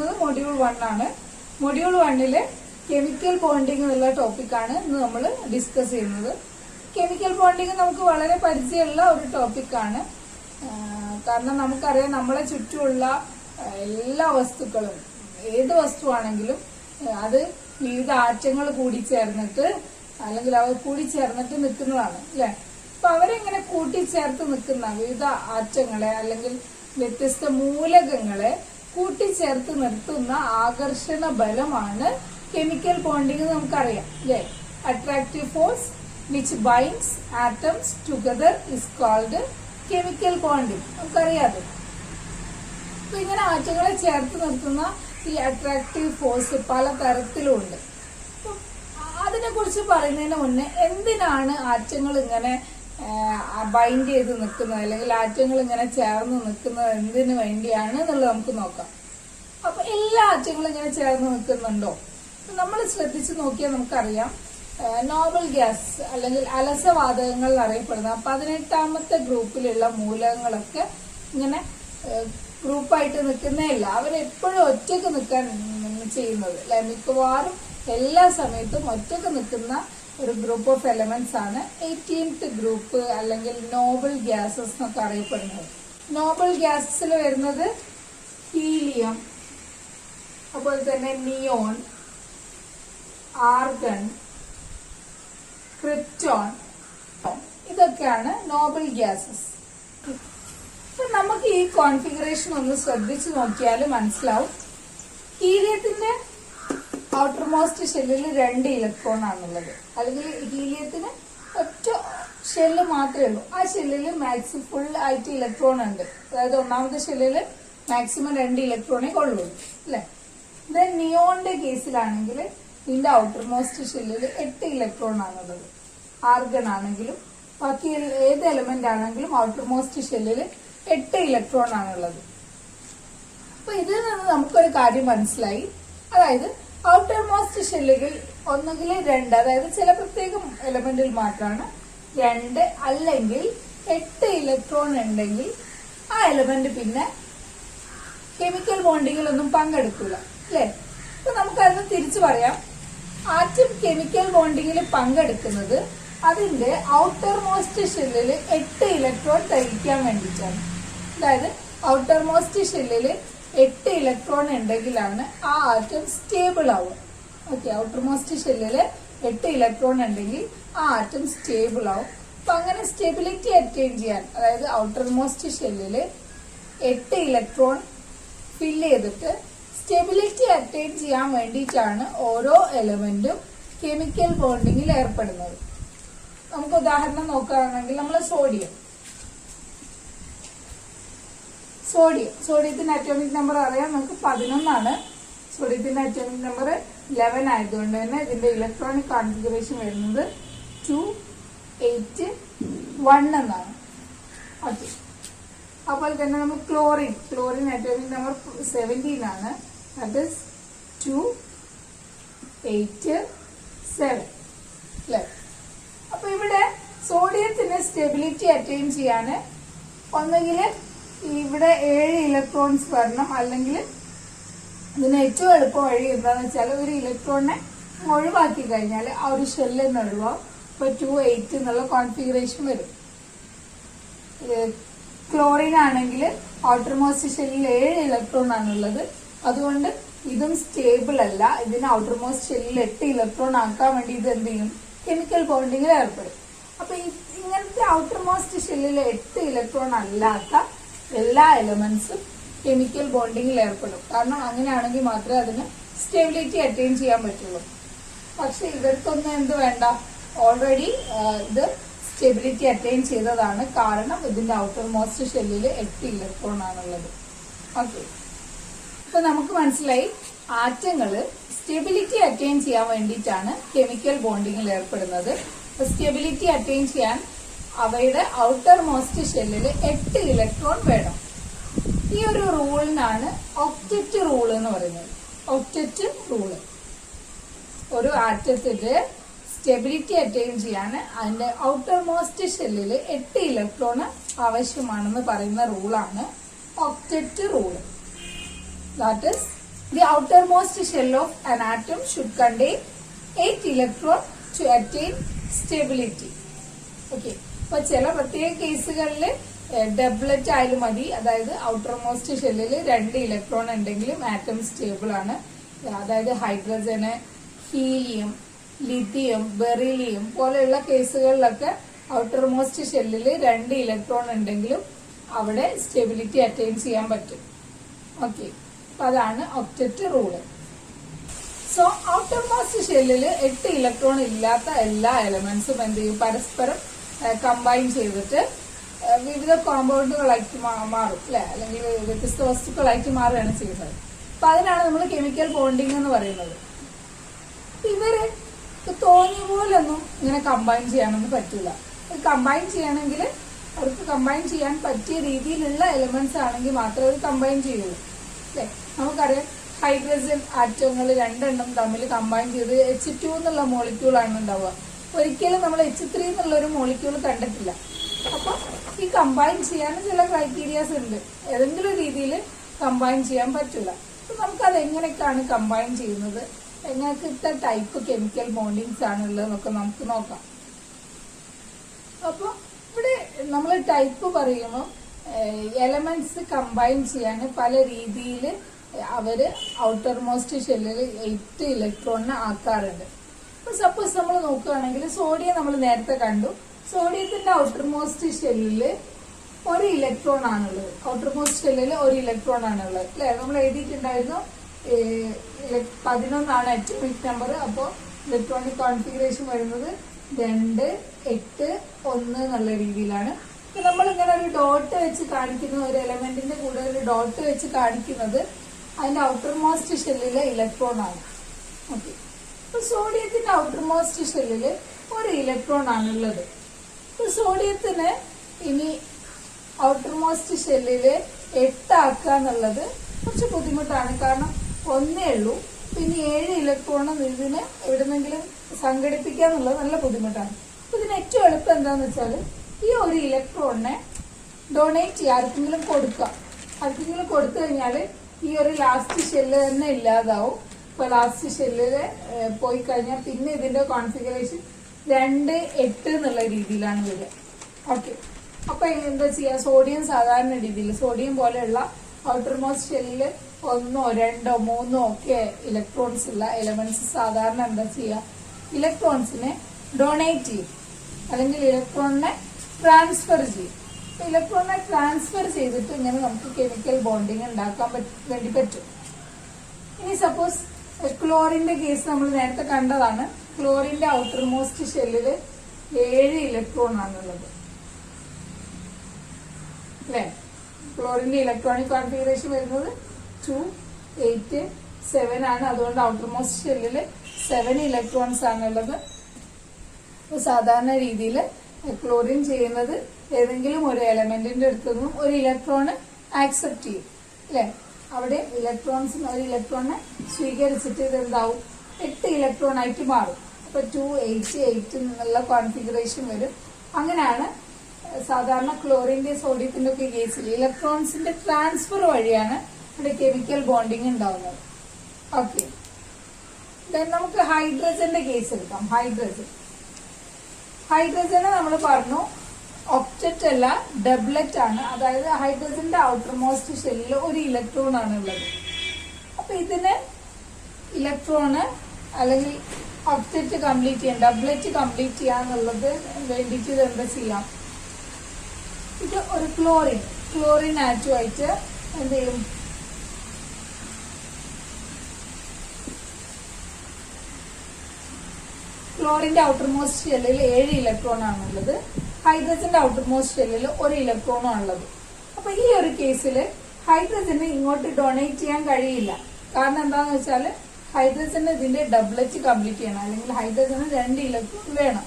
ചെയ്യുന്നത് മൊഡ്യൂൾ 1 ആണ്. Module 1 chemical bonding എന്നുള്ള ടോപ്പിക്കാണ് ഇന്ന് നമ്മൾ ഡിസ്കസ് ചെയ്യുന്നത്. കെമിക്കൽ ബോണ്ടിങ് നമുക്ക് വളരെ പരിചയമുള്ള ഒരു ടോപ്പിക്കാണ്. കാരണം നമുക്കറിയാം നമ്മളെ ചുറ്റുമുള്ള എല്ലാ വസ്തുക്കളും, ഏത് വസ്തുവാണെങ്കിലും അത് വിവിധ ആറ്റങ്ങൾ കൂടിച്ചേർന്നിട്ട് അല്ലെങ്കിൽ അവ കൂടിച്ചേർന്നിട്ട് നിൽക്കുന്നതാണ് അല്ലെ. അപ്പൊ അവരെങ്ങനെ കൂട്ടിച്ചേർത്ത് നിൽക്കുന്ന വിവിധ ആറ്റങ്ങളെ അല്ലെങ്കിൽ വ്യത്യസ്ത മൂലകങ്ങളെ കൂട്ടിച്ചേർത്ത് നിർത്തുന്ന ആകർഷണ ബലമാണ് കെമിക്കൽ ബോണ്ടിങ്. നമുക്കറിയാം അല്ലെ. Attractive force which binds atoms together is called chemical bonding. നമുക്കറിയാതെ. അപ്പൊ ഇങ്ങനെ ആറ്റങ്ങളെ ചേർത്ത് നിർത്തുന്ന ഈ അട്രാക്റ്റീവ് ഫോഴ്സ് പല തരത്തിലുണ്ട്. അതിനെ കുറിച്ച് പറയുന്നതിന് മുന്നേ എന്തിനാണ് ആറ്റങ്ങൾ ഇങ്ങനെ ബൈൻഡ് ചെയ്ത് നിൽക്കുന്നത് അല്ലെങ്കിൽ ആറ്റങ്ങൾ ഇങ്ങനെ ചേർന്ന് നിൽക്കുന്നത് എന്തിനു വേണ്ടിയാണ് എന്നുള്ളത് നമുക്ക് നോക്കാം. അപ്പൊ എല്ലാ ആറ്റങ്ങളും ഇങ്ങനെ ചേർന്ന് നിൽക്കുന്നുണ്ടോ? നമ്മൾ ശ്രദ്ധിച്ചു നോക്കിയാൽ നമുക്കറിയാം, നോബൽ ഗ്യാസ് അല്ലെങ്കിൽ അലസവാതകങ്ങൾ എന്നറിയപ്പെടുന്ന 18ാമത്തെ ഗ്രൂപ്പിലുള്ള മൂലകങ്ങളൊക്കെ ഇങ്ങനെ ഗ്രൂപ്പായിട്ട് നിൽക്കുന്നതല്ല, അവരെപ്പോഴും ഒറ്റക്ക് നിൽക്കാൻ ചെയ്യുന്നത് അല്ലെ. മിക്കവാറും എല്ലാ സമയത്തും ഒറ്റക്ക് നിൽക്കുന്ന ഒരു ഗ്രൂപ്പ് ഓഫ് എലമെന്റ്സ് ആണ് 18th ഗ്രൂപ്പ് അല്ലെങ്കിൽ നോബൽ ഗ്യാസസ് എന്നൊക്കെ അറിയപ്പെടുന്നത്. നോബൽ ഗ്യാസസിൽ വരുന്നത് ഹീലിയം, അതുപോലെ തന്നെ നിയോൺ, ആർഗൺ, ക്രിപ്റ്റോൺ, ഇതൊക്കെയാണ് നോബൽ ഗ്യാസസ്. അപ്പൊ നമുക്ക് ഈ കോൺഫിഗറേഷൻ ഒന്ന് ശ്രദ്ധിച്ചു നോക്കിയാൽ മനസ്സിലാവും. ഹീലിയത്തിന്റെ ഔട്ടർ മോസ്റ്റ് ഷെല്ലിൽ 2 ഇലക്ട്രോൺ ആണുള്ളത്. അല്ലെങ്കിൽ ഹീലിയത്തിന് ഒറ്റ ഷെല്ല് മാത്രമേ ഉള്ളൂ. ആ ഷെല്ലിൽ മാക്സിമം ഫുൾ ആയിട്ട് ഇലക്ട്രോൺ ഉണ്ട്. അതായത് ഒന്നാമത്തെ ഷെല്ലിൽ മാക്സിമം 2 ഇലക്ട്രോണേ കൊള്ളൂ അല്ലെ. ദെൻ നിയോണിന്റെ കേസിലാണെങ്കിൽ ഇതിന്റെ ഔട്ടർ മോസ്റ്റ് ഷെല്ലിൽ 8 ഇലക്ട്രോൺ ആണുള്ളത്. ആർഗൺ ആണെങ്കിലും ബാക്കി ഏത് എലമെന്റ് ആണെങ്കിലും ഔട്ടർ മോസ്റ്റ് ഷെല്ലിൽ 8 ഇലക്ട്രോൺ ആണുള്ളത്. അപ്പൊ ഇതിൽ നിന്ന് നമുക്കൊരു കാര്യം മനസ്സിലായി. അതായത് ഔട്ടർ മോസ്റ്റ് ഷെല്ലുകൾ ഒന്നുകിൽ 2, അതായത് ചില പ്രത്യേക എലമെന്റിൽ മാത്രമാണ് 2 അല്ലെങ്കിൽ 8 ഇലക്ട്രോൺ ഉണ്ടെങ്കിൽ ആ എലമെന്റ് പിന്നെ കെമിക്കൽ ബോണ്ടിങ്ങിലൊന്നും പങ്കെടുക്കില്ല അല്ലെ. അപ്പൊ നമുക്കത് തിരിച്ചു പറയാം. ആറ്റം കെമിക്കൽ ബോണ്ടിങ്ങിൽ പങ്കെടുക്കുന്നത് അതിന്റെ ഔട്ടർ മോസ്റ്റ് ഷെല്ലിൽ 8 ഇലക്ട്രോൺ തയ്ക്കാൻ വേണ്ടിയിട്ടാണ്. അതായത് ഔട്ടർ മോസ്റ്റ് ഷെല്ലിൽ 8 ഇലക്ട്രോൺ ഉണ്ടെങ്കിലാണ് ആ ആറ്റം സ്റ്റേബിൾ ആവുക. ഓക്കെ, ഔട്ടർ മോസ്റ്റ് ഷെല്ലില് 8 ഇലക്ട്രോൺ ഉണ്ടെങ്കിൽ ആ ആറ്റം സ്റ്റേബിൾ ആവും. അപ്പൊ അങ്ങനെ സ്റ്റെബിലിറ്റി അറ്റൈൻ ചെയ്യാൻ, അതായത് ഔട്ടർ മോസ്റ്റ് ഷെല്ലില് 8 ഇലക്ട്രോൺ ഫില്ല് ചെയ്തിട്ട് സ്റ്റെബിലിറ്റി അറ്റൈൻ ചെയ്യാൻ വേണ്ടിയിട്ടാണ് ഓരോ എലമെന്റും കെമിക്കൽ ബോണ്ടിങ്ങിൽ ഏർപ്പെടുന്നത്. നമുക്ക് ഉദാഹരണം നോക്കുകയാണെങ്കിൽ നമ്മൾ സോഡിയത്തിന്റെ അറ്റോമിക് നമ്പർ അറിയാം, നമുക്ക് 11 ആണ്. സോഡിയത്തിന്റെ അറ്റോമിക് നമ്പർ 11 ആയതുകൊണ്ട് തന്നെ ഇതിന്റെ ഇലക്ട്രോണിക് കോൺഫിഗറേഷൻ വരുന്നത് 2, 8, 1 എന്നാണ്. ഓക്കെ, അതുപോലെ തന്നെ നമ്മൾ ക്ലോറിൻ അറ്റോമിക് നമ്പർ 17 ആണ്. ദാറ്റ് ഈസ് 2, 8, 7 അല്ലെ. അപ്പൊ ഇവിടെ സോഡിയത്തിന് സ്റ്റെബിലിറ്റി അറ്റൈൻ ചെയ്യാൻ ഒന്നുകിൽ ഇവിടെ 7 ഇലക്ട്രോൺസ് വരണം, അല്ലെങ്കിൽ ഇതിന് ഏറ്റവും എളുപ്പം വഴി എന്താന്ന് വെച്ചാൽ ഒരു ഇലക്ട്രോണിനെ ഒഴിവാക്കി കഴിഞ്ഞാൽ ആ ഒരു ഷെല്ലിൽ നിന്ന് ഒഴിവാകും. ഇപ്പൊ 2, 8 എന്നുള്ള കോൺഫിഗറേഷൻ വരും. ക്ലോറിൻ ആണെങ്കിൽ ഔട്ടർ മോസ്റ്റ് ഷെല്ലിൽ 7 ഇലക്ട്രോൺ ആണുള്ളത്. അതുകൊണ്ട് ഇതും സ്റ്റേബിൾ അല്ല. ഇതിന് ഔട്ടർ മോസ്റ്റ് ഷെല്ലിൽ 8 ഇലക്ട്രോൺ ആക്കാൻ വേണ്ടി ഇത് എന്ത് ചെയ്യും? കെമിക്കൽ ബോണ്ടിങ്ങിൽ ഏർപ്പെടും. അപ്പൊ ഇങ്ങനത്തെ ഔട്ടർ മോസ്റ്റ് ഷെല്ലിൽ 8 ഇലക്ട്രോൺ അല്ലാത്ത എല്ലാ എലമെന്റ്സും കെമിക്കൽ ബോണ്ടിങ്ങിൽ ഏർപ്പെടും. കാരണം അങ്ങനെയാണെങ്കിൽ മാത്രമേ അതിന് സ്റ്റെബിലിറ്റി അറ്റൈൻ ചെയ്യാൻ പറ്റുള്ളൂ. പക്ഷെ ഇവർക്കൊന്നും എന്ത് വേണ്ട, ഓൾറെഡി ഇത് സ്റ്റെബിലിറ്റി അറ്റൈൻ ചെയ്തതാണ്. കാരണം ഇതിന്റെ ഔട്ടർ മോസ്റ്റ് ഷെല്ലിൽ 8 ഇലക്ട്രോൺ ആണുള്ളത്. ഓക്കെ, ഇപ്പൊ നമുക്ക് മനസ്സിലായി ആറ്റങ്ങള് സ്റ്റെബിലിറ്റി അറ്റൈൻ ചെയ്യാൻ വേണ്ടിയിട്ടാണ് കെമിക്കൽ ബോണ്ടിങ്ങിൽ ഏർപ്പെടുന്നത്. അപ്പൊ സ്റ്റെബിലിറ്റി അറ്റൈൻ ചെയ്യാൻ അവയുടെ ഔട്ടർ മോസ്റ്റ് ഷെല്ലിൽ 8 ഇലക്ട്രോൺ വേണം. ഈ ഒരു റൂളിനാണ് ഒക്ടറ്റ് റൂൾ എന്ന് പറയുന്നത്. ഒക്ടറ്റ് റൂള് ഒരു ആറ്റത്തിന്റെ സ്റ്റെബിലിറ്റി അറ്റൈൻ ചെയ്യാൻ അതിന്റെ ഔട്ടർ മോസ്റ്റ് ഷെല്ലിൽ 8 ഇലക്ട്രോൺ ആവശ്യമാണെന്ന് പറയുന്ന റൂളാണ് octet rule. That is The outermost shell of an atom should contain 8 electrons to attain stability. Okay. അപ്പൊ ചില പ്രത്യേക കേസുകളിൽ ഡബ്ലറ്റ് ആയാലും മതി, അതായത് ഔട്ടർ മോസ്റ്റ് ഷെല്ലിൽ 2 ഇലക്ട്രോൺ ഉണ്ടെങ്കിലും ആറ്റം സ്റ്റേബിൾ ആണ്. അതായത് ഹൈഡ്രജന്, ഹീലിയം, ലിഥിയം, ബെറിലിയം പോലെയുള്ള കേസുകളിലൊക്കെ ഔട്ടർ മോസ്റ്റ് ഷെല്ലിൽ 2 ഇലക്ട്രോൺ ഉണ്ടെങ്കിലും അവിടെ സ്റ്റെബിലിറ്റി അറ്റൈൻ ചെയ്യാൻ പറ്റും. ഓക്കെ, അപ്പൊ അതാണ് octet rule. So outer most ഷെല്ലിൽ 8 ഇലക്ട്രോൺ ഇല്ലാത്ത എല്ലാ എലമെന്റ്സും എന്ത് ചെയ്യും, പരസ്പരം കമ്പൈൻ ചെയ്തിട്ട് വിവിധ കോമ്പൗണ്ടുകളായിട്ട് മാറും അല്ലെ, അല്ലെങ്കിൽ വ്യത്യസ്ത വസ്തുക്കളായിട്ട് മാറുകയാണ് ചെയ്യുന്നത്. അപ്പൊ അതിനാണ് നമ്മൾ കെമിക്കൽ ബോണ്ടിങ് എന്ന് പറയുന്നത്. ഇവര് തോന്നിയ പോലൊന്നും ഇങ്ങനെ കമ്പൈൻ ചെയ്യാനൊന്നും പറ്റില്ല. കമ്പൈൻ ചെയ്യണമെങ്കിൽ അവർക്ക് കമ്പൈൻ ചെയ്യാൻ പറ്റിയ രീതിയിലുള്ള എലിമെന്റ്സ് ആണെങ്കിൽ മാത്രമേ അവർ കമ്പൈൻ ചെയ്യുള്ളൂ അല്ലെ. നമുക്കറിയാം ഹൈഡ്രജൻ ആറ്റങ്ങൾ 2 എണ്ണം തമ്മിൽ കമ്പൈൻ ചെയ്ത് H2 എന്നുള്ള മോളിക്യൂളാണ് ഉണ്ടാവുക. ഒരിക്കലും നമ്മൾ H3 എന്നുള്ള ഒരു മോളിക്യൂൾ കണ്ടിട്ടില്ല. അപ്പൊ ഈ കമ്പൈൻ ചെയ്യാൻ ചില ക്രൈറ്റീരിയാസ് ഉണ്ട്. ഏതെങ്കിലും രീതിയിൽ കമ്പൈൻ ചെയ്യാൻ പറ്റില്ല. അപ്പൊ നമുക്കത് എങ്ങനെയൊക്കെയാണ് കമ്പൈൻ ചെയ്യുന്നത്, എങ്ങനത്തെ ടൈപ്പ് കെമിക്കൽ ബോണ്ടിങ്സ് ആണുള്ളതെന്നൊക്കെ നമുക്ക് നോക്കാം. അപ്പൊ ഇവിടെ നമ്മൾ ടൈപ്പ് പറയുമ്പോൾ എലമെന്റ്സ് കമ്പൈൻ ചെയ്യാൻ പല രീതിയിൽ അവര് ഔട്ടർ മോസ്റ്റ് ഷെല്ലിൽ 8 ഇലക്ട്രോണിനെ ആക്കാറുണ്ട്. അപ്പൊ സപ്പോസ് നമ്മൾ നോക്കുകയാണെങ്കിൽ സോഡിയം നമ്മൾ നേരത്തെ കണ്ടു. സോഡിയത്തിന്റെ ഔട്ടർ മോസ്റ്റ് ഷെല്ലില് 1 ഇലക്ട്രോൺ ആണുള്ളത്. ഔട്ടർ മോസ്റ്റ് ഷെല്ലിൽ 1 ഇലക്ട്രോൺ ആണുള്ളത് അല്ലെ. നമ്മൾ എഴുതിയിട്ടുണ്ടായിരുന്നു 11 ആണ് അറ്റോമിക് നമ്പർ. അപ്പോ ഇലക്ട്രോണിക് കോൺഫിഗറേഷൻ വരുന്നത് 2, 8, 1 എന്നുള്ള രീതിയിലാണ്. നമ്മൾ ഇങ്ങനെ ഒരു ഡോട്ട് വെച്ച് കാണിക്കുന്ന ഒരു എലമെന്റിന്റെ കൂടെ ഒരു ഡോട്ട് വെച്ച് കാണിക്കുന്നത് അതിന്റെ ഔട്ടർ മോസ്റ്റ് ഷെല്ലിലെ ഇലക്ട്രോൺ ആണ്. ഓക്കെ, അപ്പൊ സോഡിയത്തിന്റെ ഔട്ടർ മോസ്റ്റ് ഷെല്ലില് 1 ഇലക്ട്രോൺ ആണുള്ളത്. അപ്പൊ സോഡിയത്തിന് ഇനി ഔട്ടർ മോസ്റ്റ് ഷെല്ലില് 8 ആക്കുക എന്നുള്ളത് കുറച്ച് ബുദ്ധിമുട്ടാണ്. കാരണം 1 ഉള്ളൂ. പിന്നെ 7 ഇലക്ട്രോൺ ഇതിന് എവിടെന്നെങ്കിലും സംഘടിപ്പിക്കുക എന്നുള്ളത് നല്ല ബുദ്ധിമുട്ടാണ്. അപ്പൊ ഇതിന് ഏറ്റവും എളുപ്പം എന്താന്ന് വെച്ചാല് ഈ 1 ഇലക്ട്രോണിനെ ഡൊണേറ്റ് ചെയ്യുക, ആർക്കെങ്കിലും കൊടുക്കുക. ആർക്കെങ്കിലും കൊടുത്തു കഴിഞ്ഞാല് ഈ ഒരു ലാസ്റ്റ് ഷെല്ല് തന്നെ ഇല്ലാതാവും. ഇപ്പൊ ലാസ്റ്റ് ഷെല്ലില് പോയി കഴിഞ്ഞാൽ പിന്നെ ഇതിന്റെ കോൺഫിഗറേഷൻ 2, 8 എന്നുള്ള രീതിയിലാണ് വരിക. ഓക്കെ, അപ്പൊ എന്താ ചെയ്യാ, സോഡിയം സാധാരണ രീതിയിൽ സോഡിയം പോലെയുള്ള ഔട്ടർ മോസ്റ്റ് ഷെല്ലില് 1, 2, 3 ഒക്കെ ഇലക്ട്രോൺസ് ഉള്ള എലമെന്റ്സ് സാധാരണ എന്താ ചെയ്യുക, ഇലക്ട്രോൺസിനെ ഡൊണേറ്റ് ചെയ്യും അല്ലെങ്കിൽ ഇലക്ട്രോണിനെ ട്രാൻസ്ഫർ ചെയ്യും. ഇലക്ട്രോണിനെ ട്രാൻസ്ഫർ ചെയ്തിട്ട് ഇങ്ങനെ നമുക്ക് കെമിക്കൽ ബോണ്ടിങ് ഉണ്ടാക്കാൻ വേണ്ടി പറ്റും. ഇനി സപ്പോസ് ക്ലോറിന്റെ കേസ് നമ്മൾ നേരത്തെ കണ്ടതാണ്. ക്ലോറിന്റെ ഔട്ടർ മോസ്റ്റ് ഷെല്ലില് 7 ഇലക്ട്രോൺ ആണുള്ളത് അല്ലെ. ക്ലോറിന്റെ ഇലക്ട്രോണിക് കോൺഫിഗറേഷൻ വരുന്നത് 2, 8, 7 ആണ്. അതുകൊണ്ട് ഔട്ടർ മോസ്റ്റ് ഷെല്ലില് 7 ഇലക്ട്രോൺസ് ആണുള്ളത്. സാധാരണ രീതിയിൽ ക്ലോറിൻ ചെയ്യുന്നത് ഏതെങ്കിലും ഒരു എലമെന്റിന്റെ അടുത്ത് നിന്നും 1 ഇലക്ട്രോണ് ആക്സെപ്റ്റ് ചെയ്യും അല്ലെ. അവിടെ ഇലക്ട്രോൺസിന് 1 ഇലക്ട്രോണിനെ സ്വീകരിച്ചിട്ട് ഇതെന്താവും, 8 ഇലക്ട്രോൺ ആയിട്ട് മാറും. അപ്പൊ 2, 8, 8 എന്നുള്ള കോൺഫിഗറേഷൻ വരും. അങ്ങനെയാണ് സാധാരണ ക്ലോറിന്റെ സോഡിയത്തിന്റെ ഒക്കെ കേസിൽ ഇലക്ട്രോൺസിന്റെ ട്രാൻസ്ഫർ വഴിയാണ് ഇവിടെ കെമിക്കൽ ബോണ്ടിങ് ഉണ്ടാവുന്നത്. ഓക്കെ, നമുക്ക് ഹൈഡ്രജന്റെ കേസ് എടുക്കാം. ഹൈഡ്രജന് നമ്മൾ പറഞ്ഞു ഒക്ടറ്റ് അല്ല, ഡബ്ലറ്റ് ആണ്. അതായത് ഹൈഡ്രജന്റെ ഔട്ടർ മോസ്റ്റ് ഷെല്ലിൽ 1 ഇലക്ട്രോൺ ആണ് ഉള്ളത്. അപ്പൊ ഇതിന് ഇലക്ട്രോണ് അല്ലെങ്കിൽ ഒക്ടറ്റ് കംപ്ലീറ്റ് ചെയ്യാൻ, ഡബ്ലറ്റ് കംപ്ലീറ്റ് ചെയ്യാന്നുള്ളത് വേണ്ടിയിട്ട് ഇത് എന്താ ചെയ്യാം, ഇത് ഒരു ക്ലോറിൻ ആറ്റുമായിട്ട് എന്ത് ചെയ്യും, ക്ലോറിന്റെ ഔട്ടർ മോസ്റ്റ് ഷെല്ലിൽ 7 ഇലക്ട്രോൺ ആണുള്ളത്. ഹൈഡ്രജന്റെ ഔട്ടർ മോസ്റ്റ് ഷെല്ലിൽ 1 ഇലക്ട്രോണും ആണുള്ളത്. അപ്പൊ ഈ ഒരു കേസിൽ ഹൈഡ്രജന് ഇങ്ങോട്ട് ഡൊണേറ്റ് ചെയ്യാൻ കഴിയില്ല. കാരണം എന്താന്ന് വെച്ചാല് ഹൈഡ്രജന് ഇതിന്റെ ഡബ്ലറ്റ് കംപ്ലീറ്റ് ചെയ്യണം, അല്ലെങ്കിൽ ഹൈഡ്രജന് 2 ഇലക്ട്രോൺ വേണം.